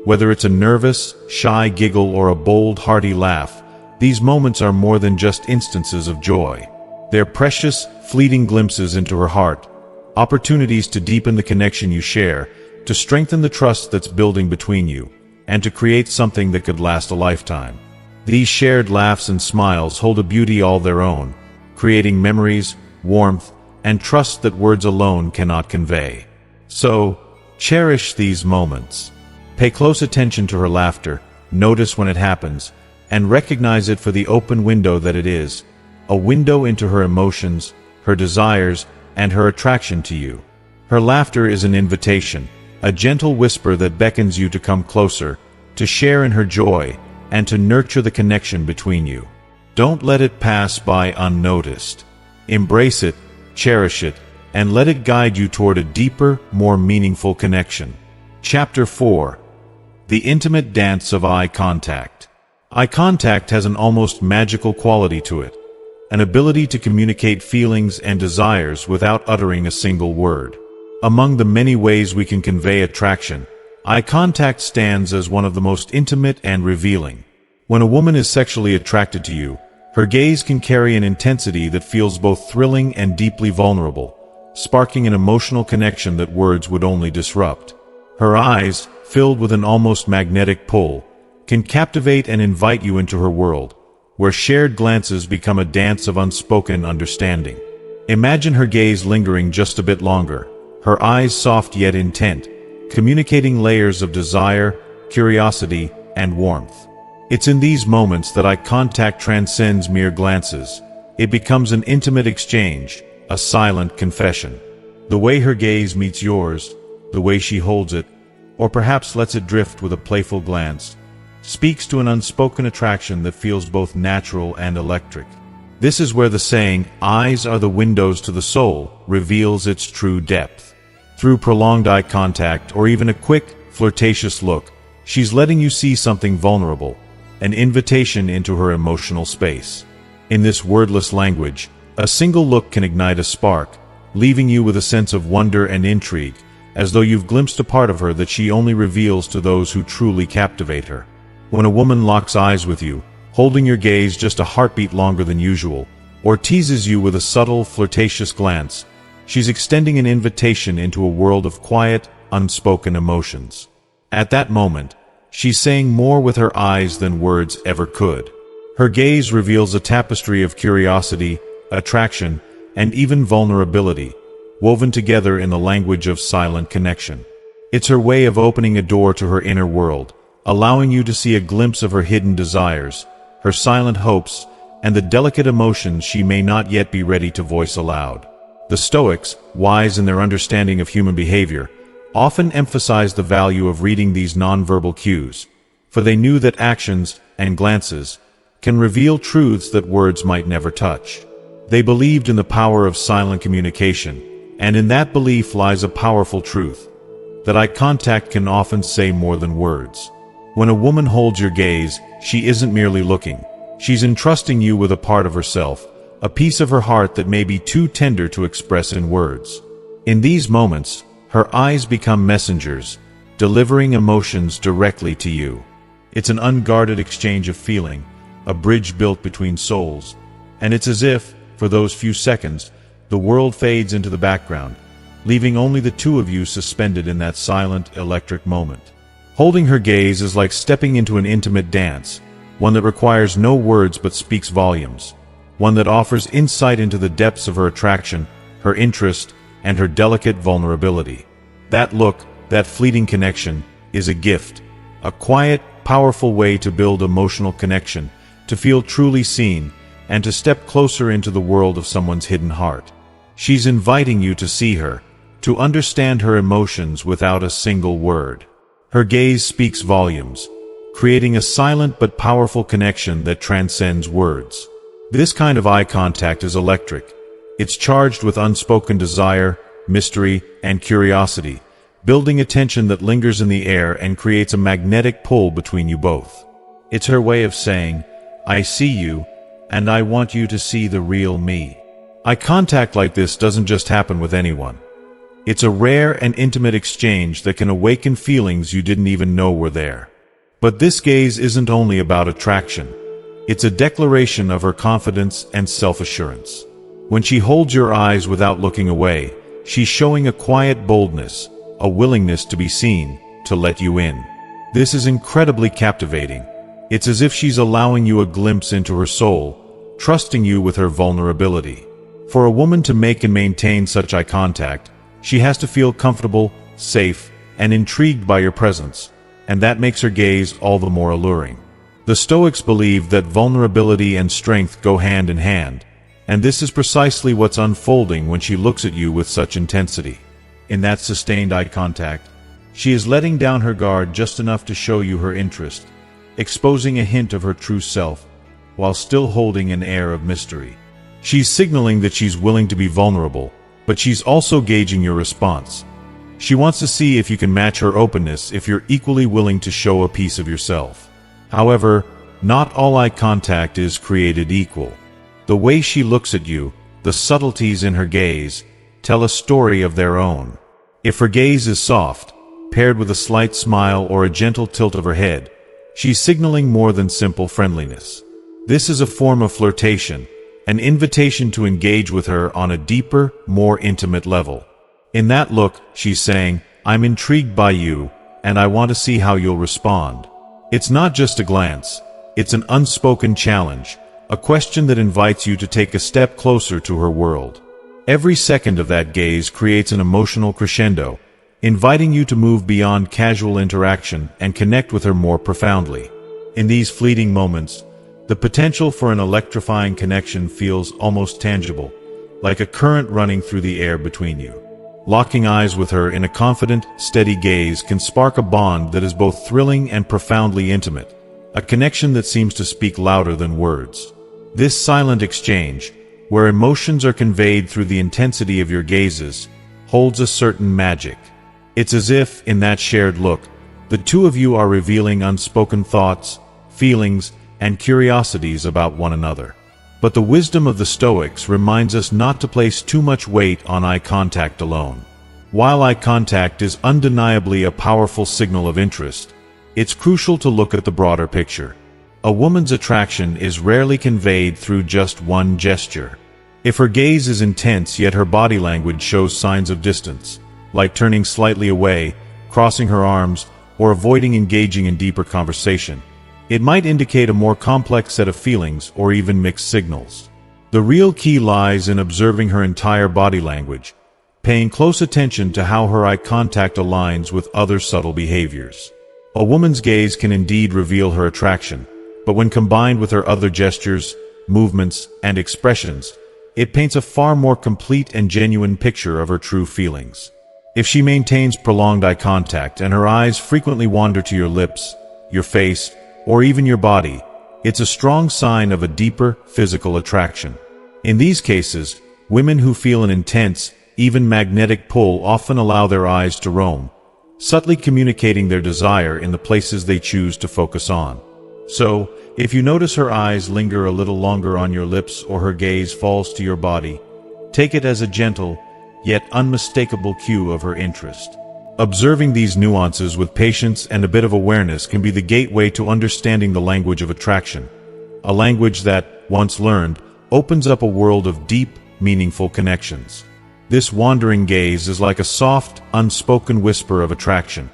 Whether it's a nervous, shy giggle or a bold, hearty laugh, these moments are more than just instances of joy. They're precious, fleeting glimpses into her heart, opportunities to deepen the connection you share, to strengthen the trust that's building between you, and to create something that could last a lifetime. These shared laughs and smiles hold a beauty all their own, creating memories, warmth, and trust that words alone cannot convey. So, cherish these moments. Pay close attention to her laughter, notice when it happens, and recognize it for the open window that it is, a window into her emotions, her desires, and her attraction to you. Her laughter is an invitation, a gentle whisper that beckons you to come closer, to share in her joy, and to nurture the connection between you. Don't let it pass by unnoticed. Embrace it, cherish it, and let it guide you toward a deeper, more meaningful connection. Chapter 4. The Intimate Dance of Eye Contact. Eye contact has an almost magical quality to it, an ability to communicate feelings and desires without uttering a single word. Among the many ways we can convey attraction, eye contact stands as one of the most intimate and revealing. When a woman is sexually attracted to you, her gaze can carry an intensity that feels both thrilling and deeply vulnerable, sparking an emotional connection that words would only disrupt. Her eyes, filled with an almost magnetic pull, can captivate and invite you into her world, where shared glances become a dance of unspoken understanding. Imagine her gaze lingering just a bit longer, her eyes soft yet intent, communicating layers of desire, curiosity, and warmth. It's in these moments that eye contact transcends mere glances. It becomes an intimate exchange, a silent confession. The way her gaze meets yours, the way she holds it, or perhaps lets it drift with a playful glance, speaks to an unspoken attraction that feels both natural and electric. This is where the saying, "Eyes are the windows to the soul," reveals its true depth. Through prolonged eye contact or even a quick, flirtatious look, she's letting you see something vulnerable, an invitation into her emotional space. In this wordless language, a single look can ignite a spark, leaving you with a sense of wonder and intrigue, as though you've glimpsed a part of her that she only reveals to those who truly captivate her. When a woman locks eyes with you, holding your gaze just a heartbeat longer than usual, or teases you with a subtle, flirtatious glance, she's extending an invitation into a world of quiet, unspoken emotions. At that moment, she's saying more with her eyes than words ever could. Her gaze reveals a tapestry of curiosity, attraction, and even vulnerability, woven together in the language of silent connection. It's her way of opening a door to her inner world, allowing you to see a glimpse of her hidden desires, her silent hopes, and the delicate emotions she may not yet be ready to voice aloud. The Stoics, wise in their understanding of human behavior, often emphasized the value of reading these nonverbal cues, for they knew that actions and glances can reveal truths that words might never touch. They believed in the power of silent communication, and in that belief lies a powerful truth, that eye contact can often say more than words. When a woman holds your gaze, she isn't merely looking. She's entrusting you with a part of herself, a piece of her heart that may be too tender to express in words. In these moments, her eyes become messengers, delivering emotions directly to you. It's an unguarded exchange of feeling, a bridge built between souls, and it's as if, for those few seconds, the world fades into the background, leaving only the two of you suspended in that silent, electric moment. Holding her gaze is like stepping into an intimate dance, one that requires no words but speaks volumes, one that offers insight into the depths of her attraction, her interest, and her delicate vulnerability. That look, that fleeting connection, is a gift, a quiet, powerful way to build emotional connection, to feel truly seen, and to step closer into the world of someone's hidden heart. She's inviting you to see her, to understand her emotions without a single word. Her gaze speaks volumes, creating a silent but powerful connection that transcends words. This kind of eye contact is electric. It's charged with unspoken desire, mystery, and curiosity, building a tension that lingers in the air and creates a magnetic pull between you both. It's her way of saying, "I see you, and I want you to see the real me." Eye contact like this doesn't just happen with anyone. It's a rare and intimate exchange that can awaken feelings you didn't even know were there. But this gaze isn't only about attraction. It's a declaration of her confidence and self-assurance. When she holds your eyes without looking away, she's showing a quiet boldness, a willingness to be seen, to let you in. This is incredibly captivating. It's as if she's allowing you a glimpse into her soul, trusting you with her vulnerability. For a woman to make and maintain such eye contact, she has to feel comfortable, safe, and intrigued by your presence, and that makes her gaze all the more alluring. The Stoics believed that vulnerability and strength go hand in hand, and this is precisely what's unfolding when she looks at you with such intensity. In that sustained eye contact, she is letting down her guard just enough to show you her interest, exposing a hint of her true self, while still holding an air of mystery. She's signaling that she's willing to be vulnerable, but she's also gauging your response. She wants to see if you can match her openness, if you're equally willing to show a piece of yourself. However, not all eye contact is created equal. The way she looks at you, the subtleties in her gaze, tell a story of their own. If her gaze is soft, paired with a slight smile or a gentle tilt of her head, she's signaling more than simple friendliness. This is a form of flirtation, an invitation to engage with her on a deeper, more intimate level. In that look, she's saying, "I'm intrigued by you, and I want to see how you'll respond." It's not just a glance. It's an unspoken challenge, a question that invites you to take a step closer to her world. Every second of that gaze creates an emotional crescendo, inviting you to move beyond casual interaction and connect with her more profoundly. In these fleeting moments, the potential for an electrifying connection feels almost tangible, like a current running through the air between you. Locking eyes with her in a confident, steady gaze can spark a bond that is both thrilling and profoundly intimate, a connection that seems to speak louder than words. This silent exchange, where emotions are conveyed through the intensity of your gazes, holds a certain magic. It's as if, in that shared look, the two of you are revealing unspoken thoughts, feelings, and curiosities about one another. But the wisdom of the Stoics reminds us not to place too much weight on eye contact alone. While eye contact is undeniably a powerful signal of interest, it's crucial to look at the broader picture. A woman's attraction is rarely conveyed through just one gesture. If her gaze is intense yet her body language shows signs of distance, like turning slightly away, crossing her arms, or avoiding engaging in deeper conversation, it might indicate a more complex set of feelings or even mixed signals. The real key lies in observing her entire body language, paying close attention to how her eye contact aligns with other subtle behaviors. A woman's gaze can indeed reveal her attraction, but when combined with her other gestures, movements, and expressions, it paints a far more complete and genuine picture of her true feelings. If she maintains prolonged eye contact and her eyes frequently wander to your lips, your face, or even your body, it's a strong sign of a deeper physical attraction. In these cases, women who feel an intense, even magnetic pull often allow their eyes to roam, subtly communicating their desire in the places they choose to focus on. So, if you notice her eyes linger a little longer on your lips or her gaze falls to your body, take it as a gentle, yet unmistakable cue of her interest. Observing these nuances with patience and a bit of awareness can be the gateway to understanding the language of attraction, a language that, once learned, opens up a world of deep, meaningful connections. This wandering gaze is like a soft, unspoken whisper of attraction,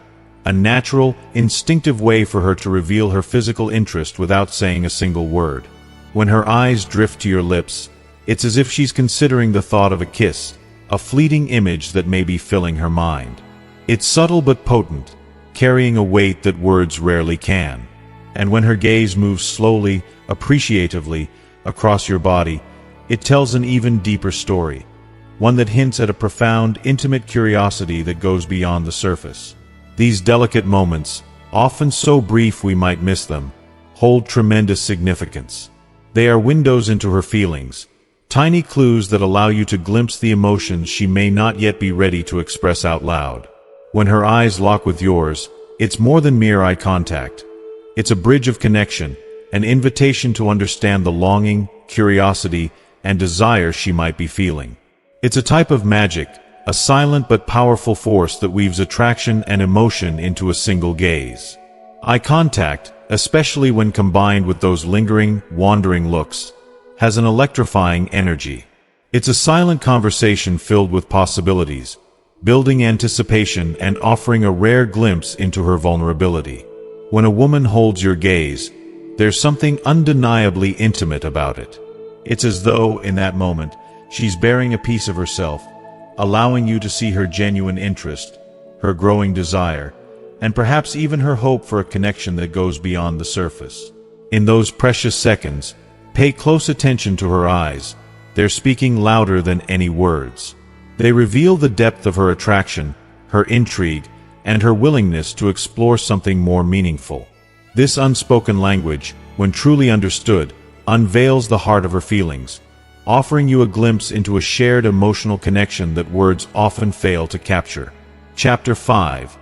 a natural, instinctive way for her to reveal her physical interest without saying a single word. When her eyes drift to your lips, it's as if she's considering the thought of a kiss, a fleeting image that may be filling her mind. It's subtle but potent, carrying a weight that words rarely can. And when her gaze moves slowly, appreciatively, across your body, it tells an even deeper story, one that hints at a profound, intimate curiosity that goes beyond the surface. These delicate moments, often so brief we might miss them, hold tremendous significance. They are windows into her feelings, tiny clues that allow you to glimpse the emotions she may not yet be ready to express out loud. When her eyes lock with yours, it's more than mere eye contact. It's a bridge of connection, an invitation to understand the longing, curiosity, and desire she might be feeling. It's a type of magic, a silent but powerful force that weaves attraction and emotion into a single gaze. Eye contact, especially when combined with those lingering, wandering looks, has an electrifying energy. It's a silent conversation filled with possibilities, building anticipation and offering a rare glimpse into her vulnerability. When a woman holds your gaze, there's something undeniably intimate about it. It's as though, in that moment, she's bearing a piece of herself, allowing you to see her genuine interest, her growing desire, and perhaps even her hope for a connection that goes beyond the surface. In those precious seconds, pay close attention to her eyes. They're speaking louder than any words. They reveal the depth of her attraction, her intrigue, and her willingness to explore something more meaningful. This unspoken language, when truly understood, unveils the heart of her feelings, offering you a glimpse into a shared emotional connection that words often fail to capture. Chapter 5.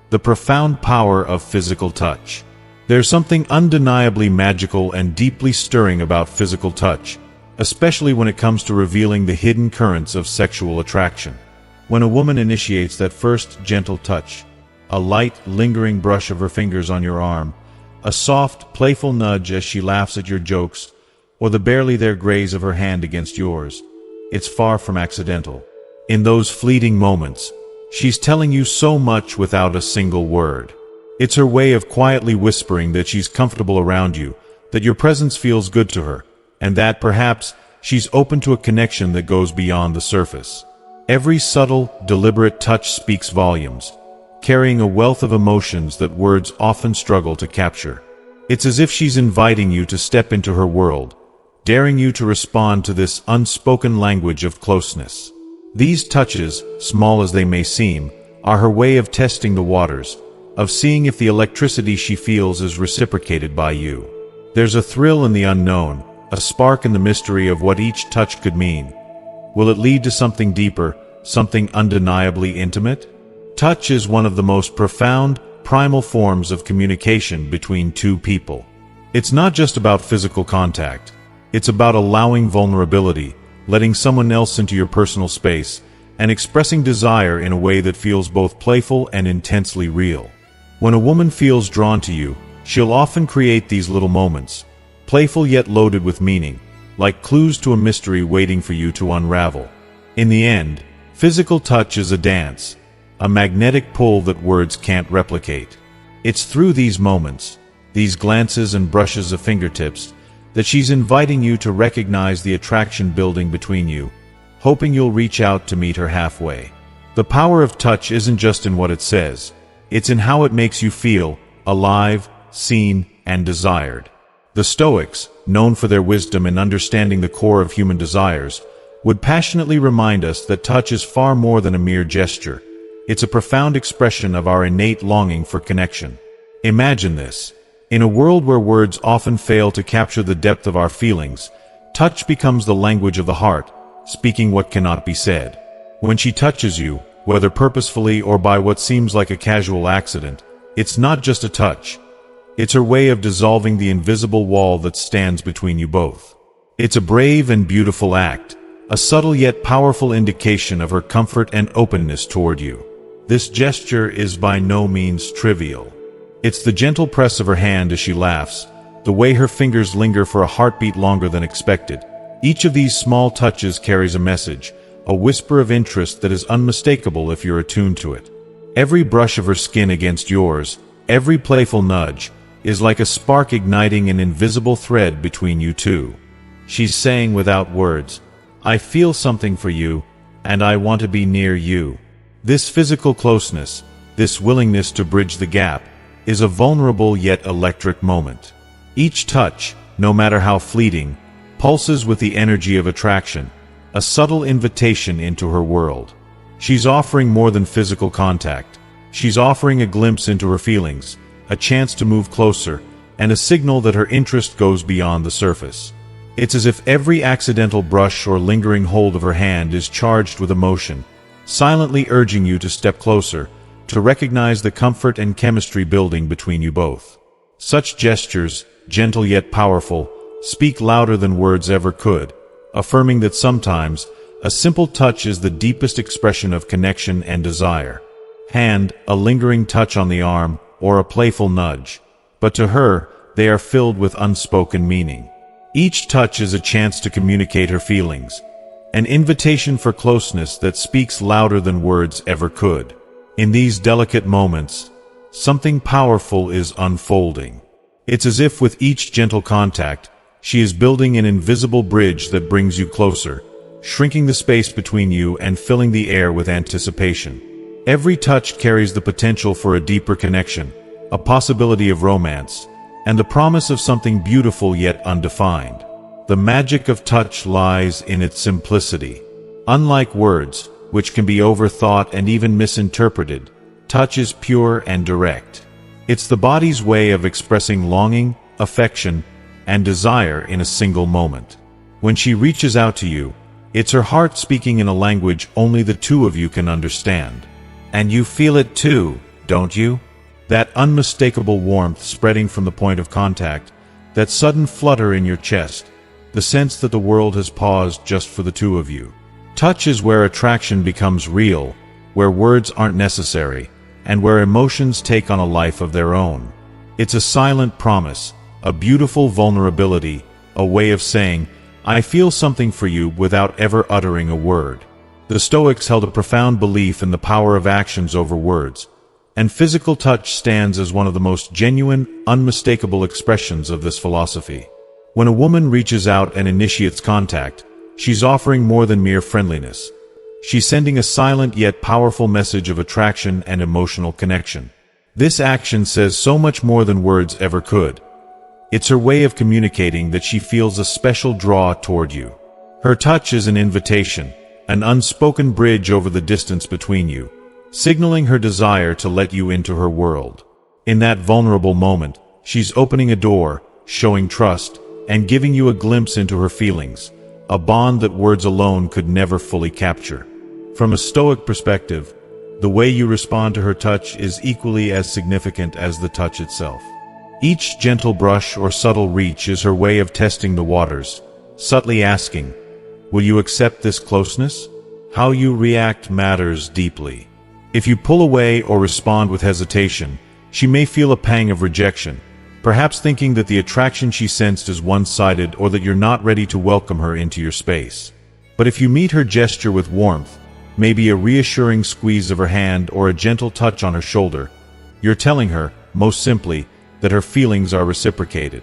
The profound power of physical touch. There's something undeniably magical and deeply stirring about physical touch, especially when it comes to revealing the hidden currents of sexual attraction. When a woman initiates that first gentle touch, a light, lingering brush of her fingers on your arm, a soft, playful nudge as she laughs at your jokes, or the barely there graze of her hand against yours. It's far from accidental. In those fleeting moments, she's telling you so much without a single word. It's her way of quietly whispering that she's comfortable around you, that your presence feels good to her, and that, perhaps, she's open to a connection that goes beyond the surface. Every subtle, deliberate touch speaks volumes, carrying a wealth of emotions that words often struggle to capture. It's as if she's inviting you to step into her world, daring you to respond to this unspoken language of closeness. These touches, small as they may seem, are her way of testing the waters, of seeing if the electricity she feels is reciprocated by you. There's a thrill in the unknown, a spark in the mystery of what each touch could mean. Will it lead to something deeper, something undeniably intimate? Touch is one of the most profound, primal forms of communication between two people. It's not just about physical contact. It's about allowing vulnerability, letting someone else into your personal space, and expressing desire in a way that feels both playful and intensely real. When a woman feels drawn to you, she'll often create these little moments, playful yet loaded with meaning, like clues to a mystery waiting for you to unravel. In the end, physical touch is a dance, a magnetic pull that words can't replicate. It's through these moments, these glances and brushes of fingertips, that she's inviting you to recognize the attraction building between you, hoping you'll reach out to meet her halfway. The power of touch isn't just in what it says, it's in how it makes you feel, alive, seen, and desired. The Stoics, known for their wisdom in understanding the core of human desires, would passionately remind us that touch is far more than a mere gesture. It's a profound expression of our innate longing for connection. Imagine this. In a world where words often fail to capture the depth of our feelings, touch becomes the language of the heart, speaking what cannot be said. When she touches you, whether purposefully or by what seems like a casual accident, it's not just a touch. It's her way of dissolving the invisible wall that stands between you both. It's a brave and beautiful act, a subtle yet powerful indication of her comfort and openness toward you. This gesture is by no means trivial. It's the gentle press of her hand as she laughs, the way her fingers linger for a heartbeat longer than expected. Each of these small touches carries a message, a whisper of interest that is unmistakable if you're attuned to it. Every brush of her skin against yours, every playful nudge, is like a spark igniting an invisible thread between you two. She's saying without words, "I feel something for you, and I want to be near you." This physical closeness, this willingness to bridge the gap, is a vulnerable yet electric moment. Each touch, no matter how fleeting, pulses with the energy of attraction, a subtle invitation into her world. She's offering more than physical contact. She's offering a glimpse into her feelings, a chance to move closer, and a signal that her interest goes beyond the surface. It's as if every accidental brush or lingering hold of her hand is charged with emotion, silently urging you to step closer, to recognize the comfort and chemistry building between you both. Such gestures, gentle yet powerful, speak louder than words ever could, affirming that sometimes a simple touch is the deepest expression of connection and desire. Hand, a lingering touch on the arm, or a playful nudge, but to her, they are filled with unspoken meaning. Each touch is a chance to communicate her feelings, an invitation for closeness that speaks louder than words ever could. In these delicate moments, something powerful is unfolding. It's as if with each gentle contact, she is building an invisible bridge that brings you closer, shrinking the space between you and filling the air with anticipation. Every touch carries the potential for a deeper connection, a possibility of romance, and the promise of something beautiful yet undefined. The magic of touch lies in its simplicity. Unlike words, which can be overthought and even misinterpreted, touch is pure and direct. It's the body's way of expressing longing, affection, and desire in a single moment. When she reaches out to you, it's her heart speaking in a language only the two of you can understand. And you feel it too, don't you? That unmistakable warmth spreading from the point of contact, that sudden flutter in your chest, the sense that the world has paused just for the two of you. Touch is where attraction becomes real, where words aren't necessary, and where emotions take on a life of their own. It's a silent promise, a beautiful vulnerability, a way of saying, "I feel something for you," without ever uttering a word. The Stoics held a profound belief in the power of actions over words, and physical touch stands as one of the most genuine, unmistakable expressions of this philosophy. When a woman reaches out and initiates contact, she's offering more than mere friendliness. She's sending a silent yet powerful message of attraction and emotional connection. This action says so much more than words ever could. It's her way of communicating that she feels a special draw toward you. Her touch is an invitation, an unspoken bridge over the distance between you, signaling her desire to let you into her world. In that vulnerable moment, she's opening a door, showing trust, and giving you a glimpse into her feelings, a bond that words alone could never fully capture. From a Stoic perspective, the way you respond to her touch is equally as significant as the touch itself. Each gentle brush or subtle reach is her way of testing the waters, subtly asking, "Will you accept this closeness?" How you react matters deeply. If you pull away or respond with hesitation, she may feel a pang of rejection, perhaps thinking that the attraction she sensed is one-sided or that you're not ready to welcome her into your space. But if you meet her gesture with warmth, maybe a reassuring squeeze of her hand or a gentle touch on her shoulder, you're telling her, most simply, that her feelings are reciprocated.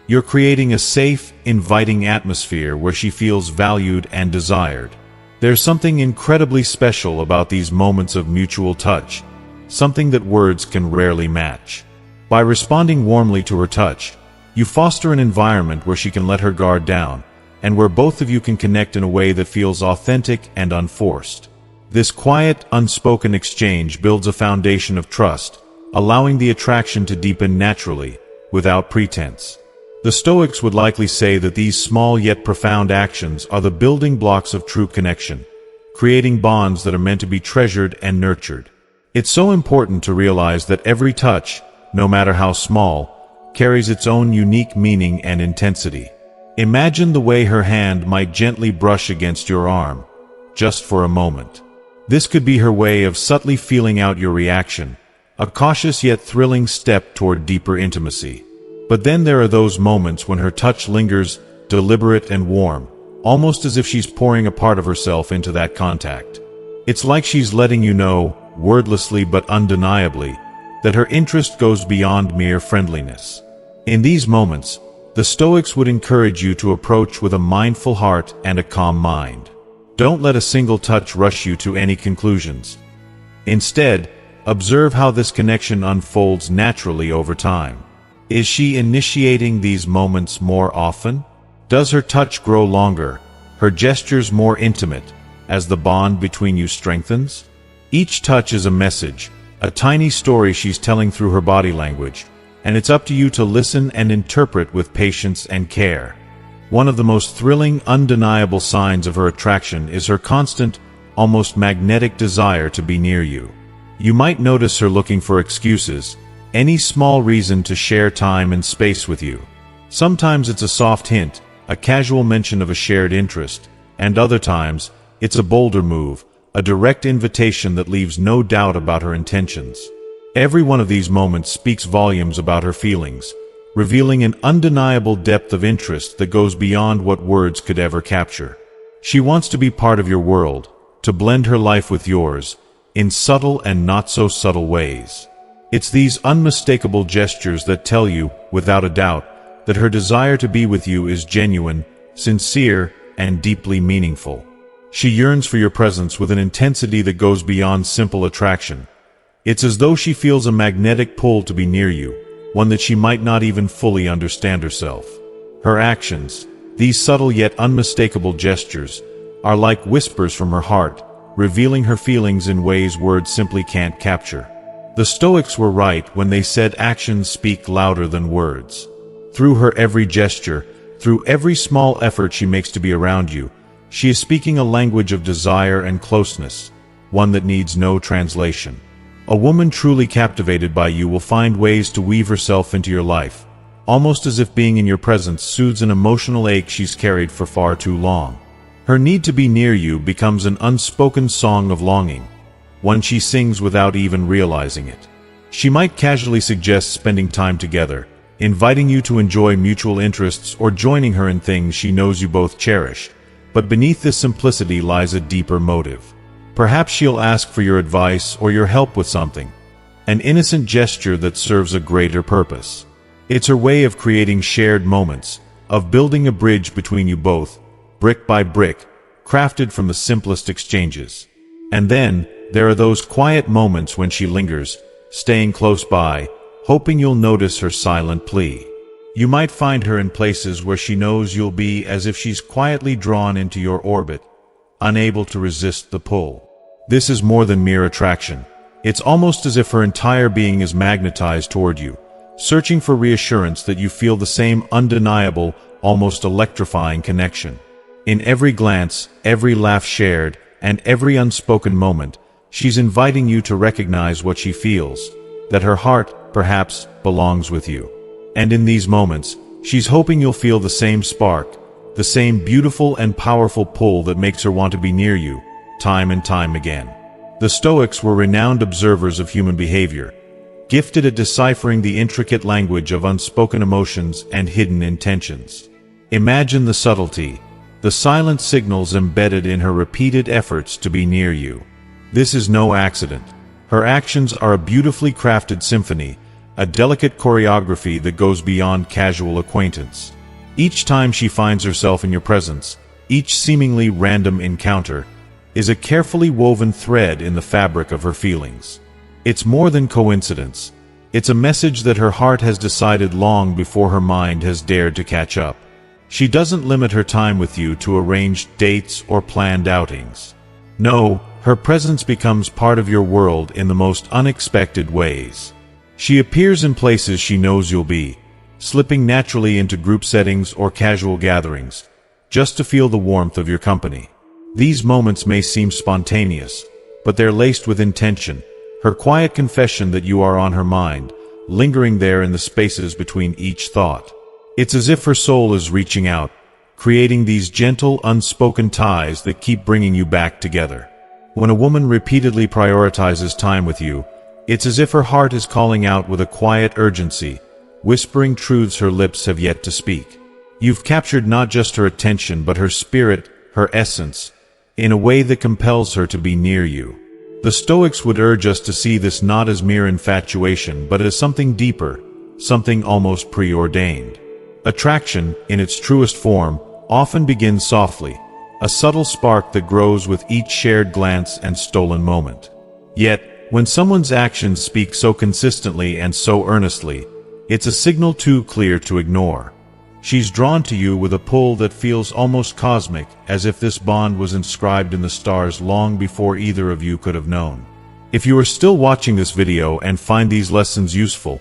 You're creating a safe, inviting atmosphere where she feels valued and desired. There's something incredibly special about these moments of mutual touch, something that words can rarely match. By responding warmly to her touch, you foster an environment where she can let her guard down, and where both of you can connect in a way that feels authentic and unforced. This quiet, unspoken exchange builds a foundation of trust, allowing the attraction to deepen naturally, without pretense. The Stoics would likely say that these small yet profound actions are the building blocks of true connection, creating bonds that are meant to be treasured and nurtured. It's so important to realize that every touch, no matter how small, carries its own unique meaning and intensity. Imagine the way her hand might gently brush against your arm, just for a moment. This could be her way of subtly feeling out your reaction, a cautious yet thrilling step toward deeper intimacy. But then there are those moments when her touch lingers, deliberate and warm, almost as if she's pouring a part of herself into that contact. It's like she's letting you know, wordlessly but undeniably, that her interest goes beyond mere friendliness. In these moments, the Stoics would encourage you to approach with a mindful heart and a calm mind. Don't let a single touch rush you to any conclusions. Instead, observe how this connection unfolds naturally over time. Is she initiating these moments more often? Does her touch grow longer, her gestures more intimate, as the bond between you strengthens? Each touch is a message, a tiny story she's telling through her body language, and it's up to you to listen and interpret with patience and care. One of the most thrilling, undeniable signs of her attraction is her constant, almost magnetic desire to be near you. You might notice her looking for excuses, any small reason to share time and space with you. Sometimes it's a soft hint, a casual mention of a shared interest, and other times, it's a bolder move, a direct invitation that leaves no doubt about her intentions. Every one of these moments speaks volumes about her feelings, revealing an undeniable depth of interest that goes beyond what words could ever capture. She wants to be part of your world, to blend her life with yours, in subtle and not-so-subtle ways. It's these unmistakable gestures that tell you, without a doubt, that her desire to be with you is genuine, sincere, and deeply meaningful. She yearns for your presence with an intensity that goes beyond simple attraction. It's as though she feels a magnetic pull to be near you, one that she might not even fully understand herself. Her actions, these subtle yet unmistakable gestures, are like whispers from her heart, revealing her feelings in ways words simply can't capture. The Stoics were right when they said actions speak louder than words. Through her every gesture, through every small effort she makes to be around you, she is speaking a language of desire and closeness, one that needs no translation. A woman truly captivated by you will find ways to weave herself into your life, almost as if being in your presence soothes an emotional ache she's carried for far too long. Her need to be near you becomes an unspoken song of longing, one she sings without even realizing it. She might casually suggest spending time together, inviting you to enjoy mutual interests or joining her in things she knows you both cherish. But beneath this simplicity lies a deeper motive. Perhaps she'll ask for your advice or your help with something, an innocent gesture that serves a greater purpose. It's her way of creating shared moments, of building a bridge between you both, brick by brick, crafted from the simplest exchanges. And then, there are those quiet moments when she lingers, staying close by, hoping you'll notice her silent plea. You might find her in places where she knows you'll be, as if she's quietly drawn into your orbit, unable to resist the pull. This is more than mere attraction. It's almost as if her entire being is magnetized toward you, searching for reassurance that you feel the same undeniable, almost electrifying connection. In every glance, every laugh shared, and every unspoken moment, she's inviting you to recognize what she feels, that her heart, perhaps, belongs with you. And in these moments, she's hoping you'll feel the same spark, the same beautiful and powerful pull that makes her want to be near you, time and time again. The Stoics were renowned observers of human behavior, gifted at deciphering the intricate language of unspoken emotions and hidden intentions. Imagine the subtlety, the silent signals embedded in her repeated efforts to be near you. This is no accident. Her actions are a beautifully crafted symphony, a delicate choreography that goes beyond casual acquaintance. Each time she finds herself in your presence, each seemingly random encounter, is a carefully woven thread in the fabric of her feelings. It's more than coincidence. It's a message that her heart has decided long before her mind has dared to catch up. She doesn't limit her time with you to arranged dates or planned outings. No, her presence becomes part of your world in the most unexpected ways. She appears in places she knows you'll be, slipping naturally into group settings or casual gatherings, just to feel the warmth of your company. These moments may seem spontaneous, but they're laced with intention, her quiet confession that you are on her mind, lingering there in the spaces between each thought. It's as if her soul is reaching out, creating these gentle, unspoken ties that keep bringing you back together. When a woman repeatedly prioritizes time with you, it's as if her heart is calling out with a quiet urgency, whispering truths her lips have yet to speak. You've captured not just her attention but her spirit, her essence, in a way that compels her to be near you. The Stoics would urge us to see this not as mere infatuation but as something deeper, something almost preordained. Attraction, in its truest form, often begins softly, a subtle spark that grows with each shared glance and stolen moment. Yet, when someone's actions speak so consistently and so earnestly, it's a signal too clear to ignore. She's drawn to you with a pull that feels almost cosmic, as if this bond was inscribed in the stars long before either of you could have known. If you are still watching this video and find these lessons useful,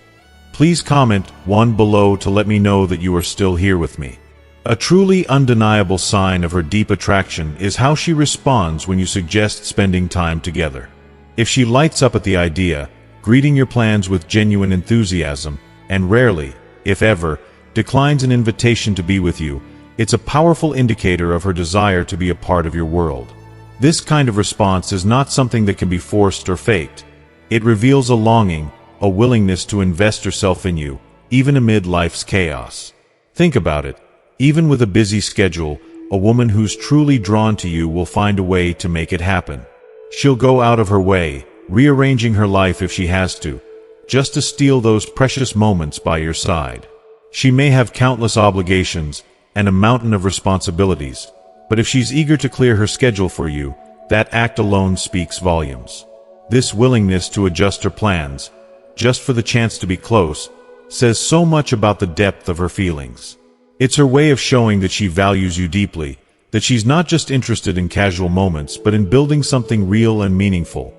please comment one below to let me know that you are still here with me. A truly undeniable sign of her deep attraction is how she responds when you suggest spending time together. If she lights up at the idea, greeting your plans with genuine enthusiasm, and rarely, if ever, declines an invitation to be with you, it's a powerful indicator of her desire to be a part of your world. This kind of response is not something that can be forced or faked. It reveals a longing, a willingness to invest herself in you, even amid life's chaos. Think about it. Even with a busy schedule, a woman who's truly drawn to you will find a way to make it happen. She'll go out of her way, rearranging her life if she has to, just to steal those precious moments by your side. She may have countless obligations and a mountain of responsibilities, but if she's eager to clear her schedule for you, that act alone speaks volumes. This willingness to adjust her plans, just for the chance to be close, says so much about the depth of her feelings. It's her way of showing that she values you deeply, that she's not just interested in casual moments but in building something real and meaningful.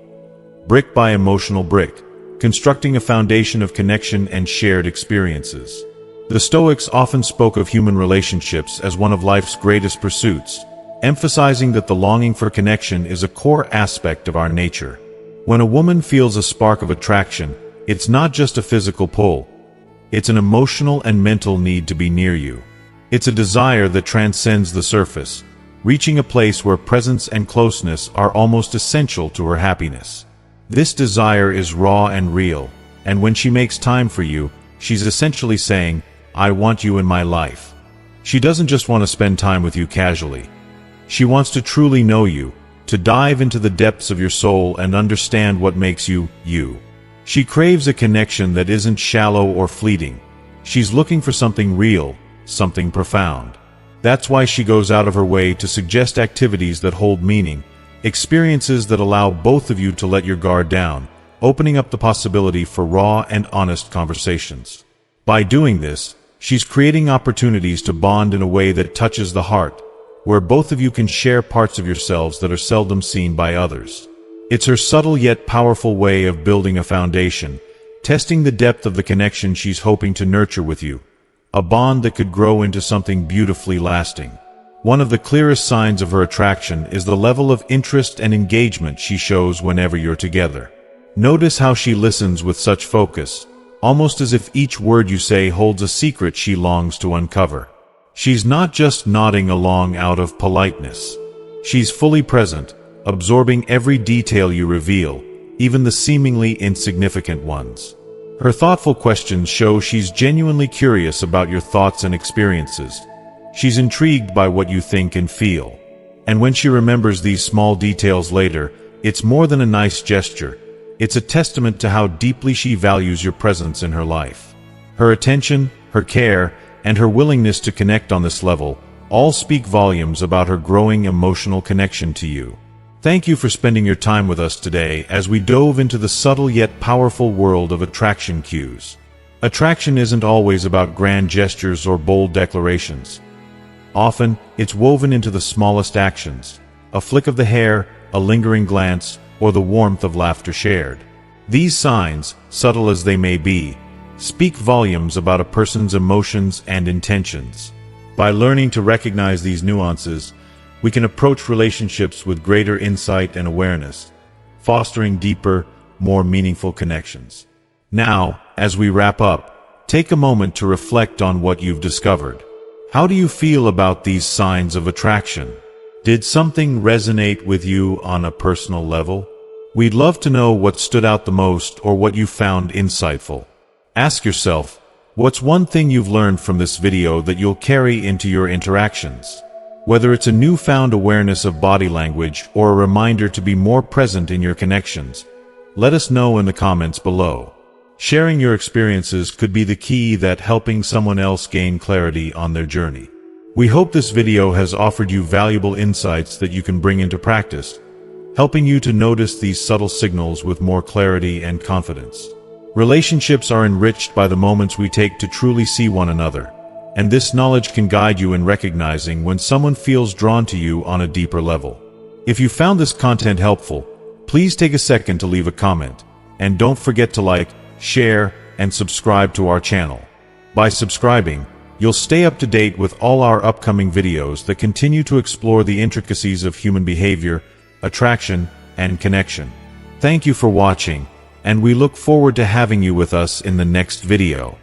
Brick by emotional brick, constructing a foundation of connection and shared experiences. The Stoics often spoke of human relationships as one of life's greatest pursuits, emphasizing that the longing for connection is a core aspect of our nature. When a woman feels a spark of attraction, it's not just a physical pull. It's an emotional and mental need to be near you. It's a desire that transcends the surface, reaching a place where presence and closeness are almost essential to her happiness. This desire is raw and real, and when she makes time for you, she's essentially saying, "I want you in my life." She doesn't just want to spend time with you casually. She wants to truly know you, to dive into the depths of your soul and understand what makes you, you. She craves a connection that isn't shallow or fleeting. She's looking for something real, something profound. That's why she goes out of her way to suggest activities that hold meaning, experiences that allow both of you to let your guard down, opening up the possibility for raw and honest conversations. By doing this, she's creating opportunities to bond in a way that touches the heart, where both of you can share parts of yourselves that are seldom seen by others. It's her subtle yet powerful way of building a foundation, testing the depth of the connection she's hoping to nurture with you, a bond that could grow into something beautifully lasting. One of the clearest signs of her attraction is the level of interest and engagement she shows whenever you're together. Notice how she listens with such focus, almost as if each word you say holds a secret she longs to uncover. She's not just nodding along out of politeness. She's fully present, absorbing every detail you reveal, even the seemingly insignificant ones. Her thoughtful questions show she's genuinely curious about your thoughts and experiences. She's intrigued by what you think and feel. And when she remembers these small details later, it's more than a nice gesture. It's a testament to how deeply she values your presence in her life. Her attention, her care, and her willingness to connect on this level all speak volumes about her growing emotional connection to you. Thank you for spending your time with us today as we dove into the subtle yet powerful world of attraction cues. Attraction isn't always about grand gestures or bold declarations. Often, it's woven into the smallest actions, a flick of the hair, a lingering glance, or the warmth of laughter shared. These signs, subtle as they may be, speak volumes about a person's emotions and intentions. By learning to recognize these nuances, we can approach relationships with greater insight and awareness, fostering deeper, more meaningful connections. Now, as we wrap up, take a moment to reflect on what you've discovered. How do you feel about these signs of attraction? Did something resonate with you on a personal level? We'd love to know what stood out the most or what you found insightful. Ask yourself, what's one thing you've learned from this video that you'll carry into your interactions? Whether it's a newfound awareness of body language or a reminder to be more present in your connections, let us know in the comments below. Sharing your experiences could be the key that helping someone else gain clarity on their journey. We hope this video has offered you valuable insights that you can bring into practice, helping you to notice these subtle signals with more clarity and confidence. Relationships are enriched by the moments we take to truly see one another, and this knowledge can guide you in recognizing when someone feels drawn to you on a deeper level. If you found this content helpful, please take a second to leave a comment, and don't forget to like, share, and subscribe to our channel. By subscribing, you'll stay up to date with all our upcoming videos that continue to explore the intricacies of human behavior, attraction, and connection. Thank you for watching, and we look forward to having you with us in the next video.